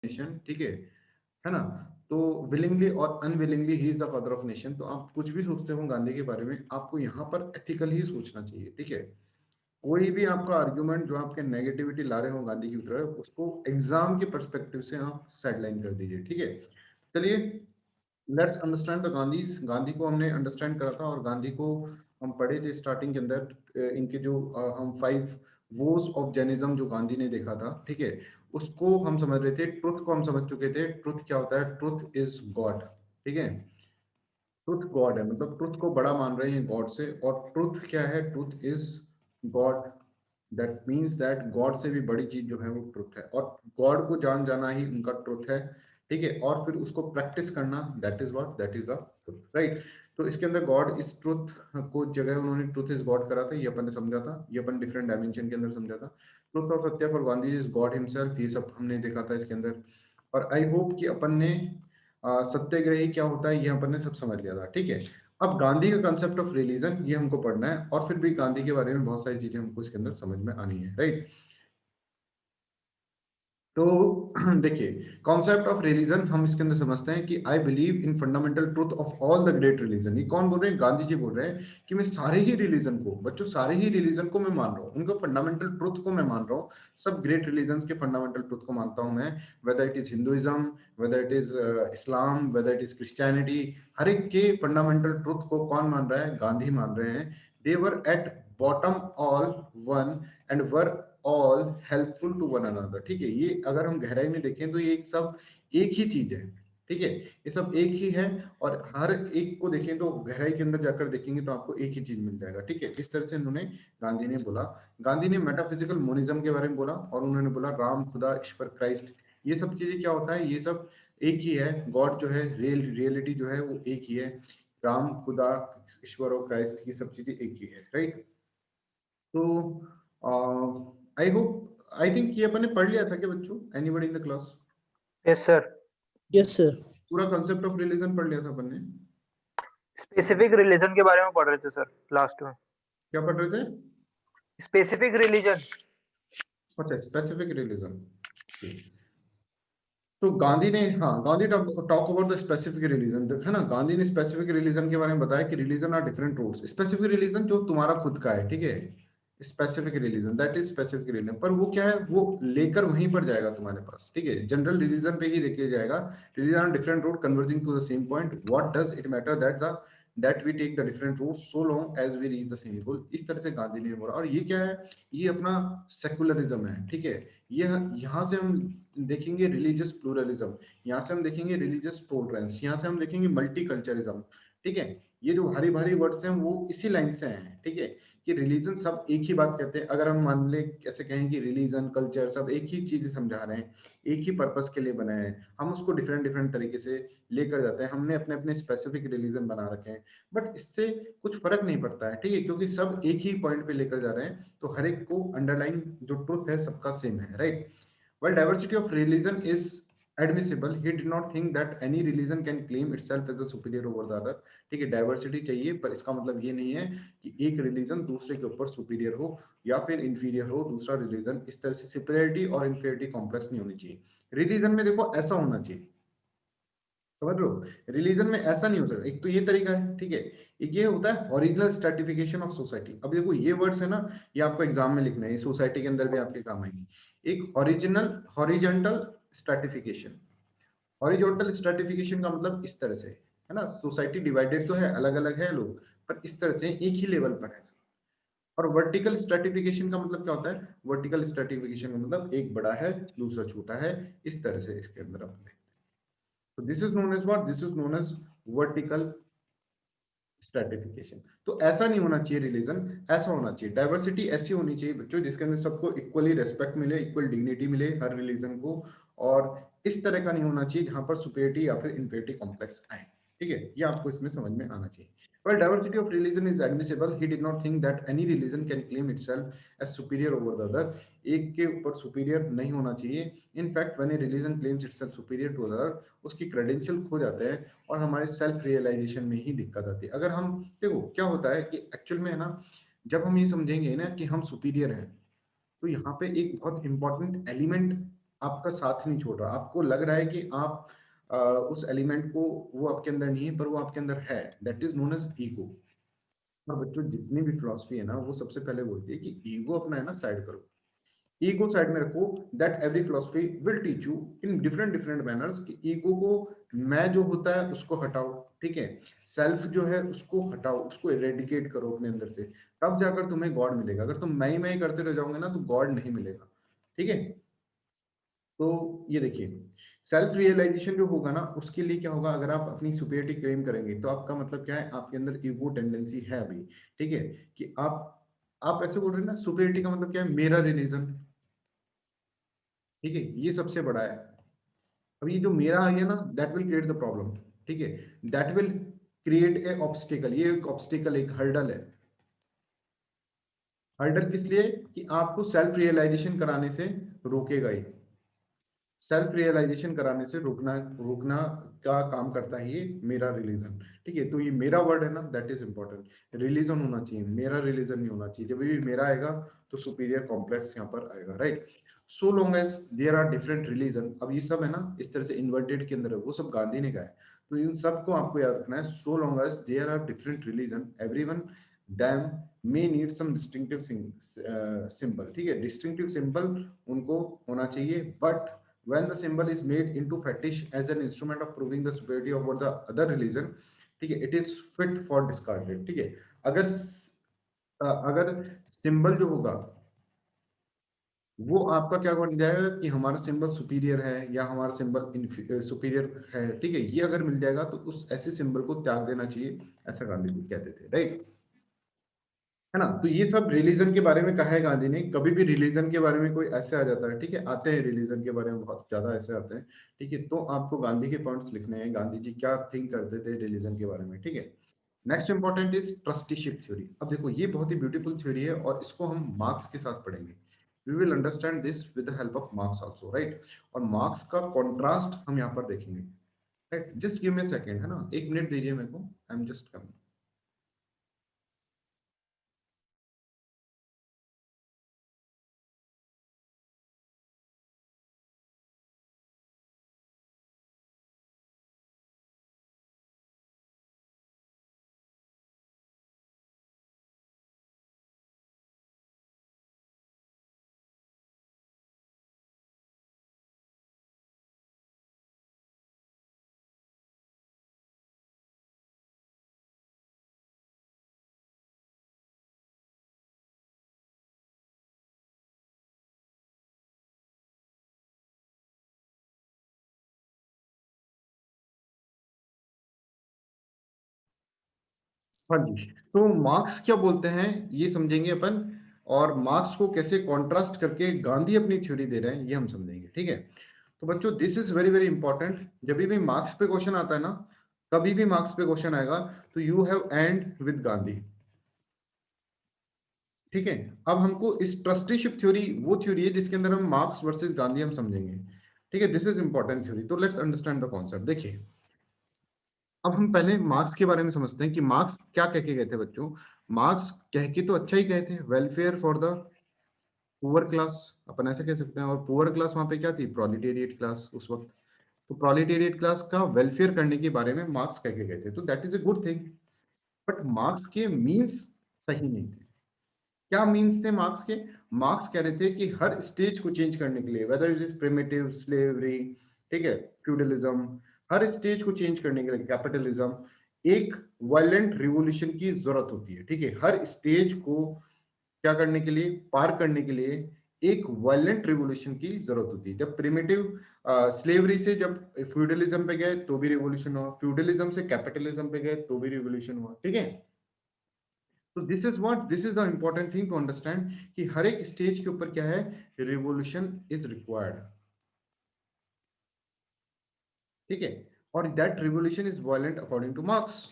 Nation, ठीक है ना। तो विलिंगली और unwillingly he is the father of nation. तो आप कुछ भी सोचते हो गांधी के बारे में, आपको यहाँ पर एथिकल ही सोचना चाहिए, ठीक है। कोई भी आपका आर्ग्यूमेंट जो आपके नेगेटिविटी ला रहे हो गांधी की तरफ, उसको एग्जाम के पर्सपेक्टिव से आप साइडलाइन कर दीजिए, ठीक है। चलिए, let's understand the Gandhi. Gandhi को हमने अंडरस्टैंड करा था, और गांधी को हम पढ़े थे स्टार्टिंग के अंदर। इनके जो हम 5 वोज ऑफ जैनिज्म जो गांधी ने देखा था, ठीक है, उसको हम समझ रहे थे। ट्रुथ को हम समझ चुके थे। ट्रुथ क्या होता है? ट्रुथ इज गॉड, ठीक है। ट्रुथ गॉड है, मतलब ट्रुथ को बड़ा मान रहे हैं गॉड से। और ट्रुथ क्या है? Truth is God. That means that God से भी बड़ी चीज जो है वो ट्रुथ है, और गॉड को जान जाना ही उनका ट्रुथ है, ठीक है। और फिर उसको प्रैक्टिस करना, that is what, that is the truth, right. तो इसके अंदर गॉड इस ट्रुथ को जगह उन्होंने ट्रुथ इज गॉड करा था, ये अपन ने समझा था, ये अपन डिफरेंट डायमेंशन के अंदर समझा था। ट्रुथ और सत्य for Gandhi is God himself, ये सब हमने देखा था इसके अंदर। और आई होप कि अपन ने सत्याग्रही क्या होता है ये अपन ने सब समझ लिया था, ठीक है। अब गांधी का कंसेप्ट ऑफ रिलीजन ये हमको पढ़ना है, और फिर भी गांधी के बारे में बहुत सारी चीजें हमको इसके अंदर समझ में आनी है, राइट। तो देखिए, कॉन्सेप्ट ऑफ रिलीजन हम इसके अंदर समझते हैं कि I believe in fundamental truth of all the great religion. ये कौन बोल रहे हैं? गांधी जी बोल रहे हैं कि मैं सारे ही रिलीजन को, बच्चों सारे ही रिलीजन को मैं मान रहा हूँ, उनका फंडामेंटल ट्रुथ को मैं मान रहा हूँ। सब ग्रेट रिलीजन के फंडामेंटल ट्रुथ को मानता हूँ मैं, whether it is Hinduism, whether it is Islam, whether it is Christianity. हर एक के फंडामेंटल ट्रुथ को कौन मान रहा है? गांधी मान रहे हैं। They were at bottom all one and were all helpful to one another, ठीक है। ये अगर हम गहराई में देखें तो ये एक सब एक ही चीज है, ठीक है। ये सब एक ही है, और हर एक को देखें तो गहराई के अंदर जाकर देखेंगे तो आपको एक ही चीज मिल जाएगा, ठीक है। इस तरह से उन्होंने, गांधी ने बोला। गांधी ने मेटाफिजिकल मोनिज्म के बारे में बोला, और उन्होंने बोला राम, खुदा, ईश्वर, क्राइस्ट, ये सब चीजें क्या होता है? ये सब एक ही है। गॉड जो है, रियलिटी जो है वो एक ही है। राम, खुदा, ईश्वर और क्राइस्ट, ये सब चीजें एक ही है, राइट। तो आई होप, आई थिंक ये अपन ने पढ़ लिया था क्या बच्चों? Anybody in the class? Yes sir. Yes sir. पूरा कंसेप्ट ऑफ रिलीजन पढ़ लिया था अपन ने? स्पेसिफिक रिलीजन के बारे में पढ़ रहे थे सर लास्ट में। क्या पढ़ रहे थे? Specific religion. अच्छा, स्पेसिफिक रिलीजन। तो गांधी ने, हाँ, Gandhi talk about the specific religion, है ना। गांधी ने स्पेसिफिक रिलीजन के बारे में बताया कि religion are different roots. Specific religion जो तुम्हारा खुद का है, ठीक है। Specific religion, that is specific religion. पर वो क्या है? वो लेकर वहीं पर जाएगा तुम्हारे पास, ठीक है। जनरल रिलीजन पे ही लेके जाएगा। Religion are different root converging to the same point, what does it matter that the that we take the different routes so long as we reach the same goal। इस तरह से गांधी ने बोला। और ये क्या है? ये अपना सेकुलरिज्म है, ठीक है। ये यहाँ से हम देखेंगे रिलीजियस प्लूरलिज्म, यहाँ से हम देखेंगे रिलीजियस टॉलरेंस, यहाँ से हम देखेंगे मल्टीकल्चरिज्म, ठीक है। ये जो भारी भारी वर्ड्स हैं वो इसी लाइन से हैं, ठीक है। कि रिलीजन सब एक ही बात कहते हैं। अगर हम मान ले कैसे कहें कि रिलीजन, कल्चर सब एक ही चीज समझा रहे हैं, एक ही पर्पस के लिए बनाए हैं, हम उसको डिफरेंट डिफरेंट तरीके से लेकर जाते हैं। हमने अपने अपने स्पेसिफिक रिलीजन बना रखे हैं, बट इससे कुछ फर्क नहीं पड़ता है, ठीक है, क्योंकि सब एक ही पॉइंट पे लेकर जा रहे हैं। तो हर एक को अंडरलाइन जो ट्रुथ है सबका सेम है, right. While diversity of religion is admissible, he did not think that any religion can claim itself as the superior over the other। ठीक है, डाइवर्सिटी चाहिए, पर इसका मतलब ये नहीं है कि एक रिलीजन दूसरे के ऊपर सुपीरियर हो या फिर इंफीरियर हो दूसरा रिलीजन। इस तरह से सुपीरियरिटी और इंफीरियरिटी कॉम्प्लेक्स नहीं होनी चाहिए। रिलीजन में देखो ऐसा होना चाहिए, समझ लो। रिलीजन में ऐसा नहीं हो सकता। एक तो ये तरीका है, ठीक है। एक ये होता है ओरिजिनल स्ट्रेटिफिकेशन ऑफ सोसाइटी। अब देखो ये वर्ड्स है ना, ये आपको एग्जाम में लिखना है, ये सोसाइटी के अंदर भी आपके काम आएंगे। एक original, horizontal stratification. Horizontal stratification का मतलब इस तरह से है ना, सोसाइटी डिवाइडेड तो है, अलग अलग है लोग, पर इस तरह से एक ही लेवल पर है। और वर्टिकल स्ट्रेटिफिकेशन का मतलब क्या होता है? वर्टिकल स्ट्रेटिफिकेशन का मतलब एक बड़ा है दूसरा छोटा है, इस तरह से इसके अंदर आप देखते हैं। तो this is known as what? This is known as vertical stratification. तो ऐसा नहीं होना चाहिए रिलीजन, ऐसा होना चाहिए। डाइवर्सिटी ऐसी होनी चाहिए बच्चों जिसके अंदर सबको इक्वली रेस्पेक्ट मिले, इक्वल डिग्निटी मिले हर रिलीजन को। और इस तरह का नहीं होना चाहिए जहां पर सुपेरिटी या फिर इंफीरियरिटी कॉम्प्लेक्स आए, ठीक है। ये आपको इसमें समझ में आना चाहिए। While diversity of religion is admissible, he did not think that any religion can claim itself as superior over the other। एक के ऊपर सुपीरियर नहीं होना चाहिए। In fact, when a religion claims itself superior to other, उसकी credential खो जाते हैं और हमारे सेल्फ रियलाइजेशन में ही दिक्कत आती है। अगर हम देखो क्या होता है कि एक्चुअल में है ना, जब हम ये समझेंगे ना कि हम सुपीरियर हैं, तो यहाँ पे एक बहुत इंपॉर्टेंट एलिमेंट आपका साथ नहीं छोड़ रहा, आपको लग रहा है कि आप उस एलिमेंट को, वो आपके अंदर नहीं है पर वो आपके अंदर है, that is known as ego. और बच्चों जितनी भी फिलोसफी है ना, वो सबसे पहले बोलती है कि ईगो अपना है ना साइड करो, ईगो साइड में रखो। That every philosophy will teach you in different different manners कि ईगो को, मैं जो होता है उसको हटाओ, ठीक है, सेल्फ जो है उसको हटाओ, उसको इरेडिकेट करो अपने अंदर से, तब जाकर तुम्हें गॉड मिलेगा। अगर तुम मैं ही करते रह जाओगे ना तो गॉड नहीं मिलेगा, ठीक है। तो ये देखिए, सेल्फ रियलाइजेशन जो होगा ना, उसके लिए क्या होगा, अगर आप अपनी सुपीरियरिटी क्लेम करेंगे तो आपका मतलब क्या है, आपके अंदर ईगो टेंडेंसी है अभी, ठीक है, कि आप ऐसे बोल रहे हैं ना, सुपीरियरिटी का मतलब क्या है, मेरा रिलीजन, ठीक है, ये सबसे बड़ा है। अब ये जो मेरा आ गया ना, that will create the problem, ठीक है, that will create a obstacle, ये एक ऑब्स्टिकल, एक हर्डल है। हर्डल किस लिए, कि आपको सेल्फ रियलाइजेशन कराने से रोकेगा ही, सेल्फ रियलाइजेशन कराने से रोकना रोकना का काम करता है ये मेरा रिलीजन, ठीक है। तो ये मेरा वर्ड है ना, दैट इज इंपॉर्टेंट, रिलीजन होना चाहिए, मेरा रिलीजन नहीं होना चाहिए। जब भी मेरा आएगा तो सुपीरियर कॉम्प्लेक्स यहाँ पर आएगा, right. So long as there are different religion, अब ये सब है ना इस तरह से इन्वर्टेड के अंदर है, वो सब गांधी ने कहा है, तो इन सबको आपको याद रखना है। So long as there are different religion, everyone them may need some distinctive symbol, ठीक है, डिस्टिंक्टिव सिंबल उनको होना चाहिए, but when the symbol is made into fetish as an instrument of proving the superiority over the other religion, ठीक है, it is fit for discarded, ठीक है। अगर अगर सिंबल जो होगा वो आपका क्या बन जाएगा कि हमारा सिंबल सुपीरियर है या हमारा सिंबल सुपीरियर है, ठीक है, ये अगर मिल जाएगा तो उस ऐसे सिंबल को त्याग देना चाहिए, ऐसा गांधी जी कहते थे, राइट, है ना। तो ये सब रिलीजन के बारे में कहा है गांधी ने। कभी भी रिलीजन के बारे में कोई ऐसे आ जाता है, ठीक है, आते हैं रिलीजन के बारे में बहुत ज्यादा ऐसे आते हैं, ठीक है, तो आपको गांधी के पॉइंट्स लिखने हैं, गांधी जी क्या थिंक करते थे रिलीजन के बारे में, ठीक है। Next important is trusteeship theory. अब देखो ये बहुत ही ब्यूटीफुल थ्योरी है और इसको हम मार्क्स के साथ पढ़ेंगे, we will understand this with the help of Marx also, right. और मार्क्स का कॉन्ट्रास्ट हम यहाँ पर देखेंगे, right. Just give me a second, है ना, एक मिनट दीजिए मेरे को, आई एम जस्ट कमिंग। हाँ जी, तो मार्क्स क्या बोलते हैं ये समझेंगे अपन, और मार्क्स को कैसे कॉन्ट्रास्ट करके गांधी अपनी थ्योरी दे रहे हैं ये हम समझेंगे, ठीक है। तो बच्चों this is very very important, जब भी मार्क्स पे क्वेश्चन आता है ना, कभी भी मार्क्स पे क्वेश्चन आएगा तो you have and with Gandhi, ठीक है। अब हमको इस ट्रस्टीशिप थ्योरी, वो थ्योरी है जिसके अंदर हम मार्क्स वर्सेस गांधी हम समझेंगे, ठीक है, दिस इज इंपॉर्टेंट थ्योरी। तो लेट्स अंडरस्टैंड द कॉन्सेप्ट। देखिए, अब हम पहले मार्क्स के बारे में समझते हैं कि मार्क्स क्या कह के गए थे बच्चों। मार्क्स कह के तो अच्छा ही गए थे, welfare for the poor class, अपन ऐसे कह सकते हैं। और पुअर क्लास वहां पे क्या थी, प्रोलिटेरिएट क्लास उस वक्त। तो प्रोलिटेरिएट क्लास का वेलफेयर करने के बारे में मार्क्स कह के गए थे, तो that is a good thing. But marks के मीन्स सही नहीं थे। क्या मीन्स थे मार्क्स के, मार्क्स कह रहे थे कि हर स्टेज को चेंज करने के लिए, weather it is primitive slavery, ठीक है, फ्यूडलिज्म, हर स्टेज को चेंज करने के लिए, कैपिटलिज्म, एक वायलेंट रिवॉल्यूशन की जरूरत होती है, ठीक है। हर स्टेज को क्या करने के लिए, पार करने के लिए एक वायलेंट रिवॉल्यूशन की जरूरत होती है। जब प्रिमिटिव स्लेवरी से जब फ्यूडलिज्म पे गए तो भी रिवॉल्यूशन हुआ, फ्यूडलिज्म से कैपिटलिज्म पे गए तो भी रिवॉल्यूशन हुआ, ठीक है। तो this is what, this is the important thing to understand कि हर एक स्टेज के ऊपर क्या है, रिवॉल्यूशन इज रिक्वायर्ड, ठीक है। और that revolution is violent according two marks,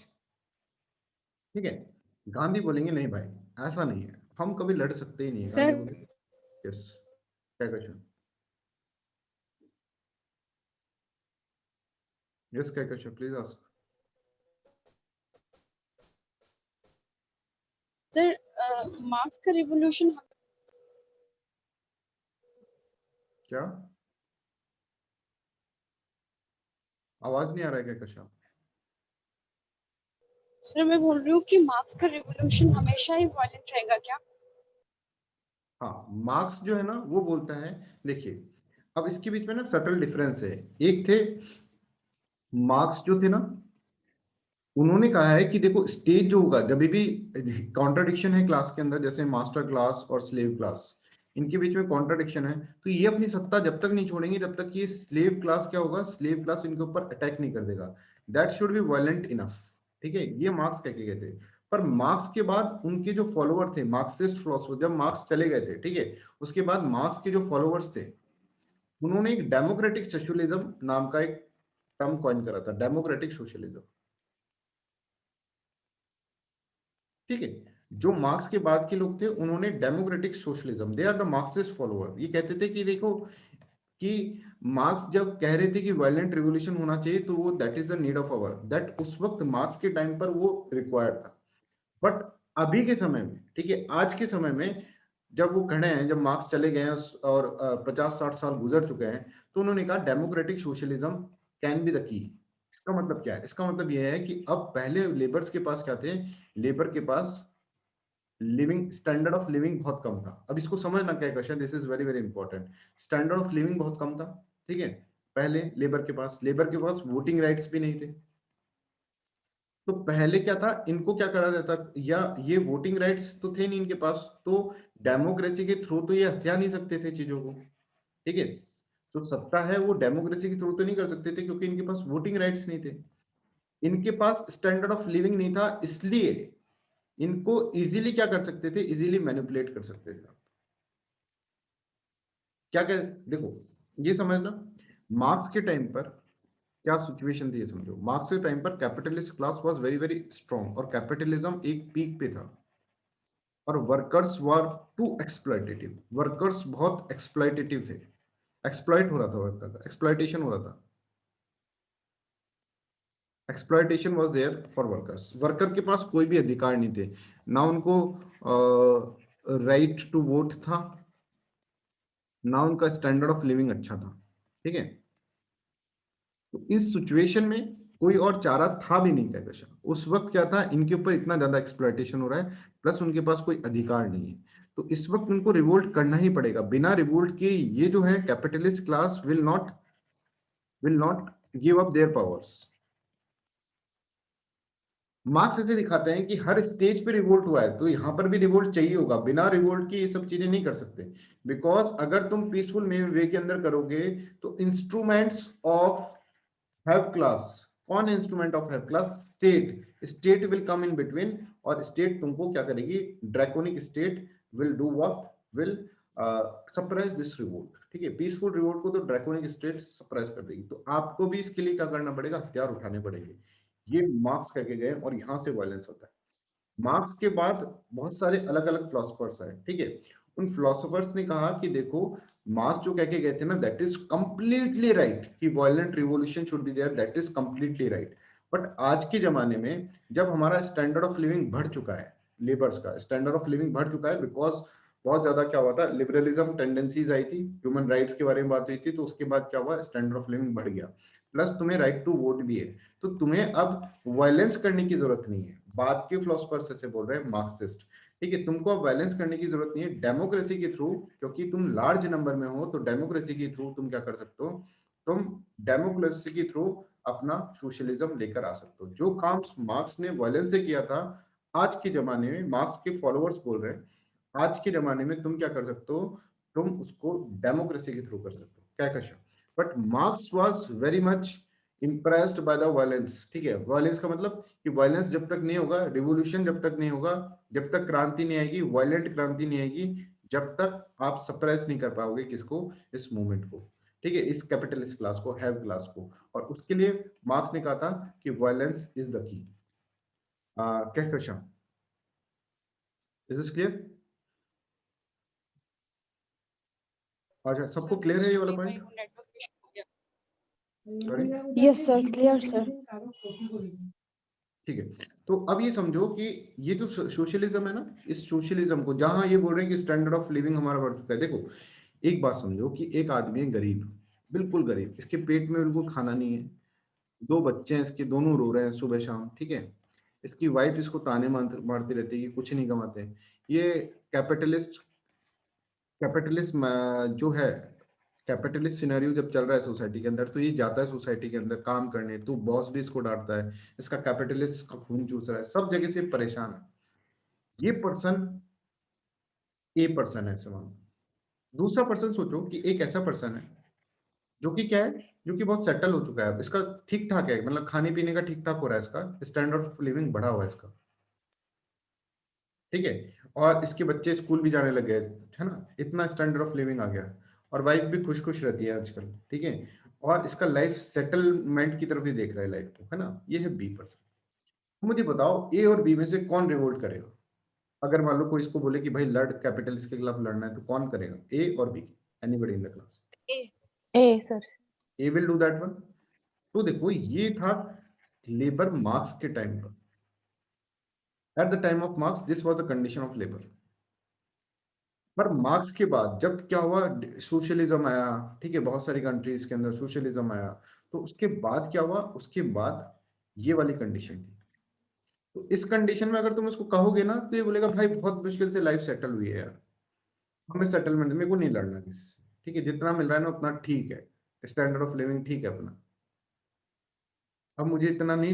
ठीक है। गांधी बोलेंगे नहीं भाई ऐसा नहीं है, हम कभी लड़ सकते ही नहीं है, गांधी सर बोलेंगे यस। क्या क्वेश्चन, यस क्या question, please ask. Sir marks का रिवोल्यूशन क्या आवाज नहीं आ रहा है क्या कशा? सर मैं बोल रही हूँ कि मार्क्स का रिवोल्यूशन हमेशा ही वायलेंट रहेगा क्या? हाँ, मार्क्स जो है ना वो बोलता है, देखिए अब इसके बीच में ना सटल डिफरेंस है। एक थे मार्क्स जो थे ना, उन्होंने कहा है कि देखो स्टेज जो होगा जब भी कॉन्ट्रडिक्शन है क्लास के अंदर, जैसे मास्टर क्लास और स्लेव क्लास, इनके बीच में कॉन्ट्रडिक्शन है, तो ये अपनी सत्ता जब तक नहीं छोड़ेंगे जब तक ये स्लेव क्लास क्या होगा, स्लेव क्लास इनके ऊपर अटैक नहीं कर देगा। That should B violent enough. ठीक है, ये मार्क्स कह के गए थे। पर मार्क्स के बाद उनके जो फॉलोवर थे, मार्क्सिस्ट फिलोसफर, जब मार्क्स चले गए थे, ठीक है, उसके बाद मार्क्स के जो फॉलोवर्स थे, उन्होंने एक डेमोक्रेटिक सोशलिज्म नाम का एक टर्म कॉइन करा था, डेमोक्रेटिक सोशलिज्म। ठीक है, जो मार्क्स के बाद के लोग थे उन्होंने democratic socialism, they are the Marxist follower, ये कहते थे कि देखो कि मार्क्स जब कह रहे थे कि वायलेंट रिवॉल्यूशन होना चाहिए तो वो that is the need of hour, that उस वक्त मार्क्स के टाइम पर वो रिक्वायर्ड था। बट अभी के समय में, ठीक है, आज के समय में जब वो खड़े हैं, जब मार्क्स चले गए हैं और 50-60 साल गुजर चुके हैं, तो उन्होंने कहा democratic socialism can be the key. इसका मतलब क्या है? इसका मतलब यह है कि अब पहले लेबर्स के पास क्या थे, लेबर के पास लिविंग स्टैंडर्ड ऑफ लिविंग बहुत कम था। अब इसको समझना क्या है question, this is very very important. Standard of living बहुत कम था, ठीक है, पहले लेबर के पास वोटिंग राइट्स भी नहीं थे। तो पहले क्या था, इनको क्या करा जाता, या ये वोटिंग राइट्स तो थे नहीं इनके पास, तो डेमोक्रेसी के थ्रू तो ये हत्या नहीं सकते थे चीजों को। ठीक है, तो सत्ता है वो डेमोक्रेसी के थ्रू तो नहीं कर सकते थे क्योंकि इनके पास वोटिंग राइट्स नहीं थे, इनके पास स्टैंडर्ड ऑफ लिविंग नहीं था, इसलिए इनको इजीली क्या कर सकते थे, इजीली मैनिपुलेट कर सकते थे। क्या कह, देखो ये समझना, मार्क्स के टाइम पर क्या सिचुएशन थी ये समझो। मार्क्स के टाइम पर capitalist class was very very strong और कैपिटलिज्म एक पीक पे था, और workers were too exploitative, workers बहुत एक्सप्लॉइटेटिव थे, एक्सप्लॉइट हो रहा था वर्कर का, एक्सप्लॉइटेशन हो रहा था, exploitation was there for workers. Worker के पास कोई भी अधिकार नहीं थे, ना उनको राइट टू वोट था, ना उनका स्टैंडर्ड ऑफ लिविंग अच्छा था। ठीक है, तो इस सिचुएशन में कोई और चारा था भी नहीं, क्या उस वक्त क्या था, इनके ऊपर इतना ज्यादा एक्सप्लॉइटेशन हो रहा है, प्लस उनके पास कोई अधिकार नहीं है, तो इस वक्त उनको रिवोल्ट करना ही पड़ेगा। बिना रिवोल्ट के ये जो है capitalist class will not give up there powers. Marks ऐसे दिखाते हैं कि हर स्टेज पे रिवोल्ट हुआ है, तो यहां पर भी रिवोल्ट चाहिए होगा, बिना रिवोल्ट के ये सब चीजें नहीं कर सकते। बिकॉज अगर तुम पीसफुल वे के अंदर करोगे तो इंस्ट्रूमेंट्स ऑफ हैव क्लास, कौन है instrument of have class? State, state will come in between, और स्टेट तुमको क्या करेगी, draconic state will do what, will suppress this revolt. ठीक है, पीसफुल रिवोल्ट को तो ड्रैकोनिक स्टेट सप्रेस कर देगी, तो आपको भी इसके लिए क्या करना पड़ेगा, हथियार उठाने पड़ेंगे। ये मार्क्स करके गए और यहां से वायलेंस होता है। मार्क्स के बाद बहुत सारे अलग अलग फिलोसफर्स आए, ठीक है, उन फिलोसफर्स ने कहा कि देखो मार्क्स जो कह के गए थे ना, दैट इज कंप्लीटली राइट कि violent revolution should be there, that is completely right. But आज के जमाने में जब हमारा स्टैंडर्ड ऑफ लिविंग बढ़ चुका है, लेबर्स का स्टैंडर्ड ऑफ लिविंग बढ़ चुका है, बिकॉज बहुत ज्यादा क्या हुआ था, लिबरलिज्म टेंडेंसीज आई थी, ह्यूमन राइट्स के बारे में बात हुई थी, तो उसके बाद क्या हुआ, स्टैंडर्ड ऑफ लिविंग बढ़ गया, प्लस तुम्हें राइट टू वोट भी है, तो तुम्हें अब वायलेंस करने की जरूरत नहीं है। बाद के फिलोसफर्स ऐसे बोल रहे हैं, मार्क्सिस्ट, ठीक है, तुमको अब वायलेंस करने की जरूरत नहीं है, डेमोक्रेसी के थ्रू, क्योंकि तुम लार्ज नंबर में हो, तो डेमोक्रेसी के थ्रू तुम क्या कर सकते हो, तुम डेमोक्रेसी के थ्रू अपना सोशलिज्म लेकर आ सकते हो। जो काम मार्क्स ने वायलेंस से किया था, आज के जमाने में मार्क्स के फॉलोअर्स बोल रहे हैं, आज के जमाने में तुम क्या कर सकते हो, तुम उसको डेमोक्रेसी के थ्रू कर सकते हो। क्या question? But marks was very much impressed by the violence. ठीक है, वायलेंस का मतलब कि वायलेंस जब तक नहीं होगा, रिवॉल्यूशन जब तक नहीं होगा, जब तक क्रांति नहीं आएगी, वायलेंट क्रांति नहीं आएगी, जब तक आप सप्रेस नहीं कर पाओगे किसको, इस मूवमेंट को, ठीक है, इस कैपिटलिस्ट क्लास को, हैव क्लास को। और उसके लिए मार्क्स ने कहा था कि वायलेंस इज द की। क्या क्वेश्चन, इज दिस क्लियर? अच्छा, सबको क्लियर है ये वाला पॉइंट? नेटवर्क इशू हो गया। Yes sir, clear sir. ठीक है, तो अब ये समझो कि ये जो सोशलिज्म है ना, इस सोशलिज्म को जहां ये बोल रहे हैं कि स्टैंडर्ड ऑफ लिविंग हमारा बढ़ चुका है, देखो एक बात समझो कि एक आदमी है गरीब, बिल्कुल गरीब, इसके पेट में बिल्कुल खाना नहीं है, दो बच्चे हैं इसके, दोनों रो रहे हैं सुबह शाम, ठीक है। इसकी वाइफ इसको ताने मारती रहती है कि कुछ नहीं कमाते। ये कैपिटलिस्ट कैपिटलिस्ट जो है, कैपिटलिस्ट सिनेरियो जब चल रहा है सोसाइटी के अंदर, तो ये जाता है सोसाइटी के अंदर काम करने, तो बॉस भी इसको डांटता है, इसका कैपिटलिस्ट का खून चूस रहा है, सब जगह से परेशान है। ये पर्सन ए पर्सन है ऐसे मानो। दूसरा पर्सन सोचो कि एक ऐसा पर्सन है जो कि क्या है, जो कि बहुत सेटल हो चुका है, इसका ठीक ठाक है, मतलब खाने पीने का ठीक ठाक हो रहा है, इसका स्टैंडर्ड ऑफ लिविंग बढ़ा हुआ है इसका, ठीक है। और इसके बच्चे स्कूल भी जाने लगे, है ना, इतना स्टैंडर्ड ऑफ लिविंग आ गया। और वाइफ भी खुश खुश रहती है आजकल, ठीक है। और इसका लाइफ सेटलमेंट की तरफ ही देख रहा है लाइफ को, है ना। ये है बी पर्सन। मुझे बताओ ए और बी में से कौन रिवोल्ट करेगा? अगर मान लो कोई इसको बोले कि भाई लड़, कैपिटलिस्ट के खिलाफ लड़ना है, तो कौन करेगा, ए और B? Anybody in the class? A, sir. A will do that one. तो देखो ये था लेबर मार्क्स के टाइम पर। At the time of Marx this was the condition of labour. पर मार्क्स के बाद जब क्या हुआ, सोशलिज्म आया, ठीक है, बहुत सारी कंट्रीज के अंदर सोशलिज्म आया, तो उसके बाद क्या हुआ, उसके बाद ये वाली कंडीशन थी। तो इस कंडीशन में अगर तुम इसको कहोगे ना, तो ये बोलेगा भाई बहुत मुश्किल से लाइफ सेटल हुई है यार, हमें सेटलमेंट, मेरे को नहीं लड़ना किसी, ठीक है, जितना मिल रहा है ना उतना ठीक है, स्टैंडर्ड ऑफ लिविंग ठीक है अपना, अब मुझे इतना नहीं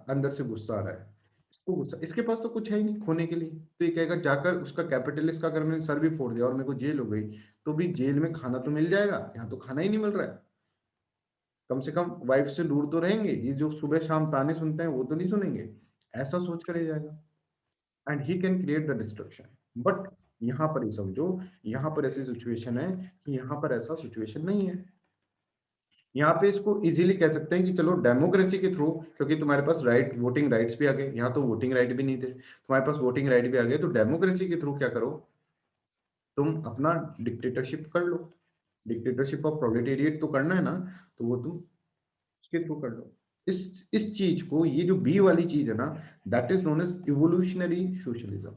अंदर से गुस्सा आ रहा है। इसको गुस्सा, इसके पास तो कुछ है ही नहीं खोने के लिए, तो ये कहेगा जाकर उसका कैपिटलिस्ट का अगर मैंने सर भी फोड़ दिया और मेरे को जेल हो गई, तो भी जेल में खाना तो मिल जाएगा, यहाँ तो खाना ही नहीं मिल रहा है, कम से कम वाइफ से दूर तो रहेंगे, ये जो सुबह शाम ताने सुनते हैं वो तो नहीं सुनेंगे, ऐसा सोच कर ही जाएगा। And he can create the destruction. But यहाँ पर ही समझो, यहाँ पर ऐसी सिचुएशन है कि यहाँ पर ऐसा सिचुएशन नहीं है। यहाँ पे इसको इजीली कह सकते हैं कि चलो डेमोक्रेसी के थ्रू, क्योंकि तुम्हारे पास राइट, वोटिंग राइट्स भी आ गए, यहाँ तो वोटिंग राइट भी नहीं थे, तुम्हारे पास वोटिंग राइट भी आ गए, तो डेमोक्रेसी के थ्रू क्या करो, तुम अपना डिक्टेटरशिप कर लो, डिक्टेटरशिप ऑफ प्रोलेटेरिएट तो करना है ना, तो वो तुम उसके थ्रू कर लो। इस चीज को, ये जो बी वाली चीज है ना, that is known as evolutionary socialism,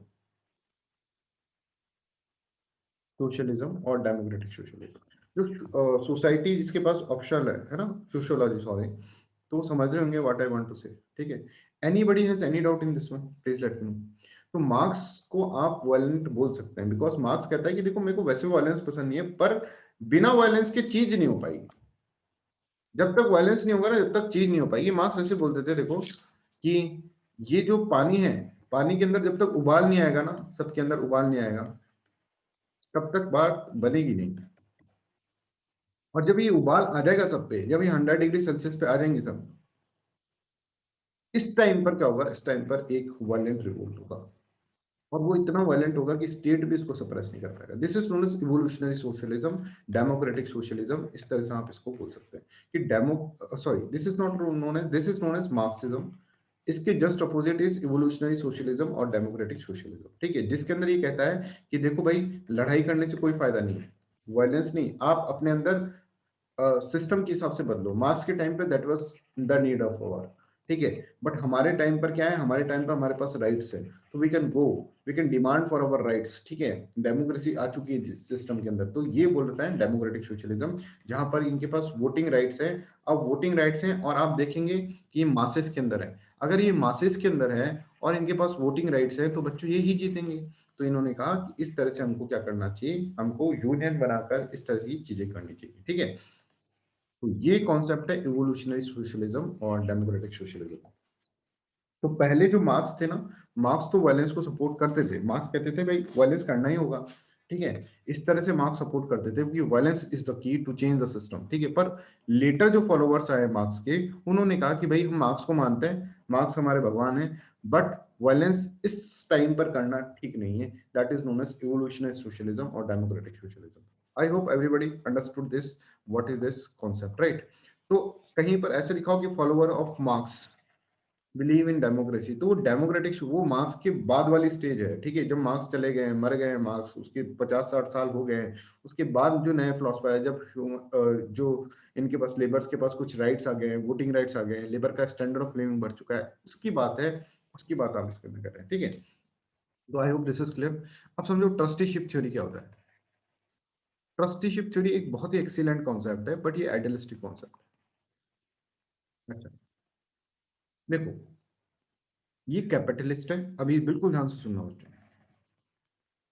socialism और डेमोक्रेटिक सोशलिज्म। जो सोसाइटी जिसके पास ऑप्शनल है ना, सोशियोलॉजी सॉरी, तो समझ रहे होंगे व्हाट आई वांट टू से, ठीक है। Anybody has any doubt in this one, please let me know. तो मार्क्स को आप वायलेंट बोल सकते हैं, बिकॉज मार्क्स कहता है कि देखो मेरे को वैसे वायलेंस पसंद नहीं है, पर बिना वायलेंस के चीज नहीं हो पाएगी, जब तक वायलेंस नहीं होगा ना, जब तक चीज नहीं हो पाएगी। मार्क्स ऐसे बोलते थे देखो कि ये जो पानी है, पानी के अंदर जब तक उबाल नहीं आएगा ना, सबके अंदर उबाल नहीं आएगा, तब तक बात बनेगी नहीं। और जब ये उबाल आ जाएगा सब पे, जब ये 100 डिग्री सेल्सियस पे आ जाएंगे सब, इस टाइम पर क्या होगा, इस टाइम पर एक वायलेंट रिवोल्ट होगा, और वो इतना वायलेंट होगा कि स्टेट भी इसको सप्रेस नहीं कर पाएगा। This is known as evolutionary socialism, democratic socialism, इस तरह से आप इसको बोल सकते हैं कि this is not known as, this is known as Marxism. इसके just opposite is evolutionary socialism और डेमोक्रेटिक सोशलिज्म, ठीक है, जिसके अंदर ये कहता है कि देखो भाई लड़ाई करने से कोई फायदा नहीं है, वायलेंस नहीं, आप अपने अंदर सिस्टम के हिसाब से बदलो। मार्क्स के टाइम पे that was the need of war, ठीक है, बट हमारे टाइम पर क्या है, हमारे टाइम पर हमारे पास राइट्स है, तो we can go, we can demand for our rights, ठीक है। डेमोक्रेसी आ चुकी है सिस्टम के अंदर, तो ये बोल रहा है डेमोक्रेटिक सोशलिज्म, जहां पर इनके पास वोटिंग राइट्स है। अब वोटिंग राइट्स हैं और आप देखेंगे कि ये मासेस के अंदर है, अगर ये मासेस के अंदर है और इनके पास वोटिंग राइट्स है, तो बच्चों ये ही जीतेंगे। तो इन्होंने कहा कि इस तरह से हमको क्या करना चाहिए, हमको यूनियन बनाकर इस तरह की चीजें करनी चाहिए, ठीक है। तो ये कॉन्सेप्ट है इवोल्यूशनरी सोशलिज्म और डेमोक्रेटिक सोशलिज्म। तो पहले जो मार्क्स थे ना, मार्क्स तो वायलेंस को सपोर्ट करते थे, मार्क्स कहते थे भाई वायलेंस करना ही होगा, ठीक है, इस तरह से मार्क्स सपोर्ट करते थे कि violence is the key to change the system, ठीक है। पर लेटर जो फॉलोवर्स आए मार्क्स के, उन्होंने कहा कि भाई हम मार्क्स को मानते हैं, मार्क्स हमारे भगवान है, बट वायलेंस इस टाइम पर करना ठीक नहीं है। That is known as evolutionary socialism और democratic socialism. I hope everybody understood this, what is this concept, right. तो कहीं पर ऐसे लिखा हो कि follower of Marx believe in democracy, तो डेमोक्रेटिक वो मार्क्स के बाद वाली स्टेज है, ठीक है, जब मार्क्स चले गए, मर गए मार्क्स, उसके 50-60 साल हो गए, उसके बाद जो नए फिलोसफर है, जब जो इनके पास लेबर्स के पास कुछ राइट्स आ गए, वोटिंग राइट्स आ गए, लेबर का स्टैंडर्ड ऑफ लिविंग बढ़ चुका है, उसकी बात है, उसकी बात आप इसके अंदर कर रहे हैं, ठीक है। तो I hope this is clear. अब समझो ट्रस्टीशिप थ्योरी क्या होता है। ट्रस्टीशिप थ्योरी एक बहुत ही एक्सीलेंट कॉन्सेप्ट है, बट ये आइडियलिस्टिक कॉन्सेप्ट है। अच्छा देखो, ये कैपिटलिस्ट है, अभी बिल्कुल ध्यान से सुनना बच्चों,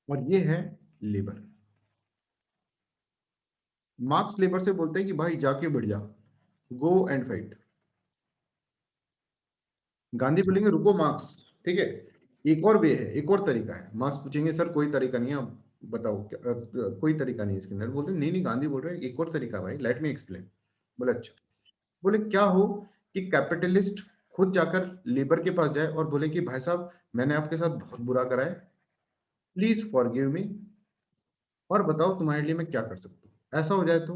और ये है लेबर। मार्क्स लेबर से बोलते हैं कि भाई जाके बढ़ जा, गो एंड फाइट। गांधी बोलेंगे रुको मार्क्स, ठीक है। एक और वे है, एक और तरीका है। मार्क्स पूछेंगे सर कोई तरीका नहीं है, आप बताओ क्या, कोई तरीका नहीं है इसके अंदर। बोलते नहीं नहीं, गांधी बोल रहे हैं एक और तरीका है भाई, लेट मी एक्सप्लेन। बोले अच्छा। बोले क्या हो कि कैपिटलिस्ट खुद जाकर लेबर के पास जाए और बोले कि भाई साहब मैंने आपके साथ बहुत बुरा करा है, प्लीज फॉरगिव मी, और बताओ तुम्हारे लिए मैं क्या कर सकता हूँ। ऐसा हो जाए तो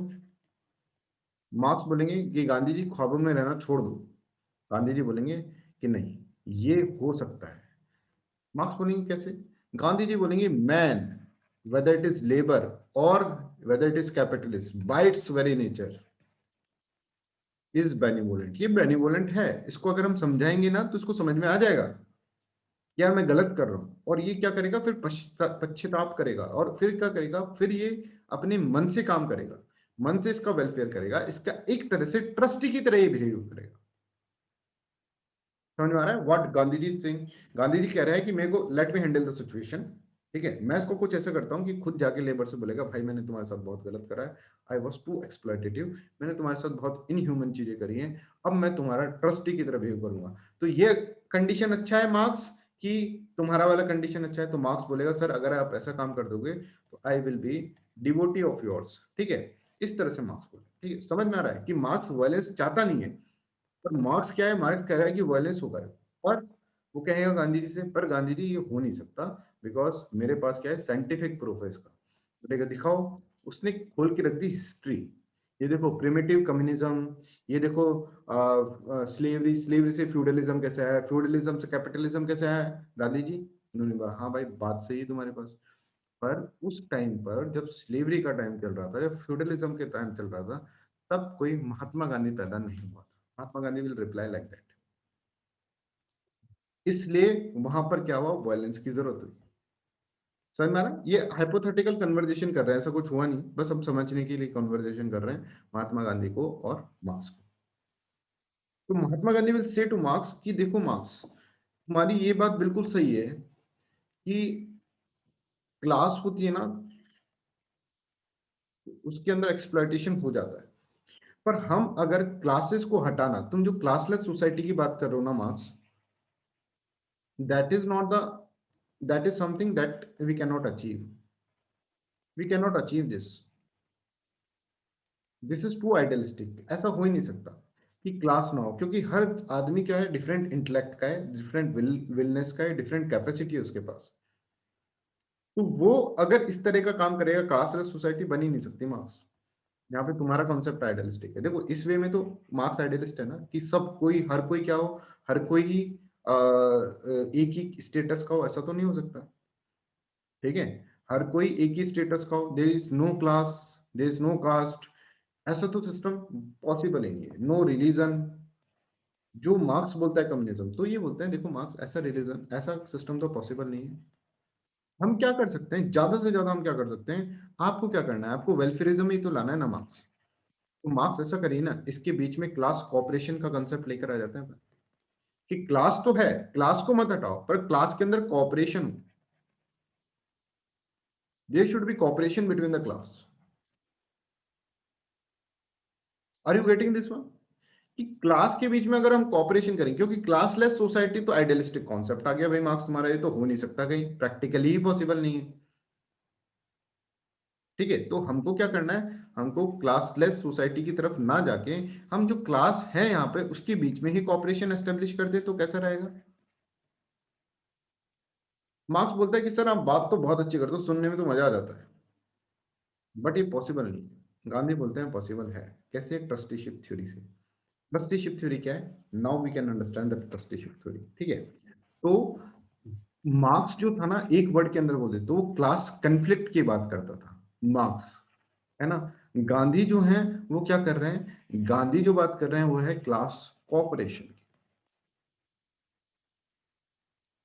मार्क्स बोलेंगे कि गांधी जी ख्वाबों में रहना छोड़ दो। गांधी जी बोलेंगे कि नहीं, ये हो सकता है। मार्क्स बोलेंगे कैसे? गांधी जी बोलेंगे man, whether it is labor or whether it is capitalist, by its very nature is benevolent। ये benevolent है, इसको अगर हम समझाएंगे ना तो इसको समझ में आ जाएगा यार मैं गलत कर रहा हूं। और ये क्या करेगा फिर, पश्चाताप करेगा, और फिर क्या करेगा, फिर ये अपने मन से काम करेगा, मन से इसका वेलफेयर करेगा, इसका एक तरह से ट्रस्टी की तरह ये बिहेव करेगा। समझ में आ रहा है व्हाट गांधी जी सिंह? गांधी जी कह रहे हैं कि मेरे को let me handle the situation, ठीक है। मैं इसको कुछ ऐसे करता हूँ कि खुद जाके लेबर से बोलेगा भाई मैंने तुम्हारे साथ बहुत गलत करा है, आई वॉज टू एक्सप्लॉयटेटिव, मैंने तुम्हारे साथ बहुत इनह्यूमन चीजें करी हैं, अब मैं तुम्हारा ट्रस्टी की तरह बिहेव करूंगा। तो ये कंडीशन अच्छा है मार्क्स, कि तुम्हारा वाला कंडीशन अच्छा है, तो मार्क्स बोलेगा सर अगर आप ऐसा काम कर दोगे तो I will be devotee of yours, ठीक है। इस तरह से मार्क्स बोले, ठीक है। समझ में आ रहा है कि मार्क्स वायलेंस चाहता नहीं है, पर मार्क्स क्या है, मार्क्स कह रहा है कि वायलेंस होगा। पर वो कहेगा गांधी जी से, पर गांधी जी ये हो नहीं सकता, बिकॉज मेरे पास क्या है, साइंटिफिक प्रूफ है इसका। बोलेगा दिखाओ। उसने खोल के रख दी हिस्ट्री, ये देखो प्रिमिटिव कम्युनिज्म, ये देखो स्लेवरी, स्लेवरी से फ्यूडलिज्म कैसे है, फ्यूडलिज्म से कैपिटलिज्म कैसे है। गांधी जी उन्होंने बोला हाँ भाई बात सही है तुम्हारे पास, पर उस टाइम पर जब स्लेवरी का टाइम चल रहा था, जब फ्यूडलिज्म के टाइम चल रहा था, तब कोई महात्मा गांधी पैदा नहीं हुआ था। Mahatma Gandhi will reply like that. इसलिए वहां पर क्या हुआ, वायलेंस की जरूरत हुई। समझ में आ रहा है? ये हाइपोथेटिकल कन्वर्जेशन कर रहे हैं, ऐसा कुछ हुआ नहीं, बस हम समझने के लिए कन्वर्जेशन कर रहे हैं महात्मा गांधी को और मार्क्स को। तो Mahatma Gandhi will say to Marx कि देखो मार्क्स, तुम्हारी ये बात बिल्कुल सही है कि क्लास होती है ना, उसके अंदर एक्सप्लॉयटेशन हो जाता है। पर हम अगर क्लासेस को हटाना, तुम जो क्लासलेस सोसाइटी की बात कर रहे हो ना Marx, that is not the, that is something that we can not achieve, we can not achieve this, this is too idealistic. ऐसा हो ही नहीं सकता कि क्लास ना हो, क्योंकि हर आदमी क्या है, डिफरेंट इंटेलेक्ट का है, डिफरेंट विलनेस का है, डिफरेंट कैपेसिटी है उसके पास। तो वो अगर इस तरह का काम करेगा, क्लासलेस सोसाइटी बन ही नहीं सकती मार्क्स। यहाँ पे तुम्हारा कॉन्सेप्ट आइडियलिस्टिक है। देखो इस वे में तो मार्क्स आइडियलिस्ट है ना, कि सब कोई, हर कोई क्या हो, हर कोई ही एक ही स्टेटस का हो, ऐसा तो नहीं हो सकता, ठीक है। हर कोई एक ही स्टेटस का हो, there is no class, there is no caste, ऐसा तो सिस्टम पॉसिबल ही नहीं है। नो रिलीजन, जो मार्क्स बोलता है कम्युनिज्म, तो ये बोलते हैं देखो मार्क्स ऐसा रिलीजन, ऐसा सिस्टम तो पॉसिबल नहीं है। हम क्या कर सकते हैं, ज्यादा से ज्यादा हम क्या कर सकते हैं, आपको क्या करना है, आपको वेलफेयरिज्म ही तो लाना है ना मार्क्स। तो मार्क्स ऐसा करिए ना, इसके बीच में क्लास कॉपरेशन का कंसेप्ट लेकर आ जाते हैं कि क्लास तो है, क्लास को मत हटाओ, पर क्लास के अंदर कॉपरेशन हो, there should be cooperation between the class. Are you getting this one? कि क्लास के बीच में अगर हम कॉपरेशन करें, क्योंकि क्लासलेस सोसाइटी तो आइडियलिस्टिक कॉन्सेप्ट आ गया भाई मार्क्स, तुम्हारा ये तो हो नहीं सकता, कहीं प्रैक्टिकली ही पॉसिबल नहीं है, ठीक है। तो हमको क्या करना है, हमको क्लासलेस सोसाइटी की तरफ ना जाके, हम जो क्लास है यहाँ पे उसके बीच में ही कॉपरेशन एस्टेब्लिश कर दे तो कैसा रहेगा। मार्क्स बोलता है कि सर आप बात तो बहुत अच्छी करते हो, सुनने में तो मजा आ जाता है, बट ये पॉसिबल नहीं है। गांधी बोलते हैं पॉसिबल है। कैसे? ट्रस्टीशिप थ्योरी से। ट्रस्टीशिप थ्योरी क्या है? Now we can understand the trusteeship theory, ठीक है। तो मार्क्स जो था ना, एक वर्ड के अंदर बोलते तो वो क्लास कंफ्लिक्ट की बात करता था मार्क्स, है ना। गांधी जो हैं वो क्या कर रहे हैं, गांधी जो बात कर रहे हैं वो है class cooperation.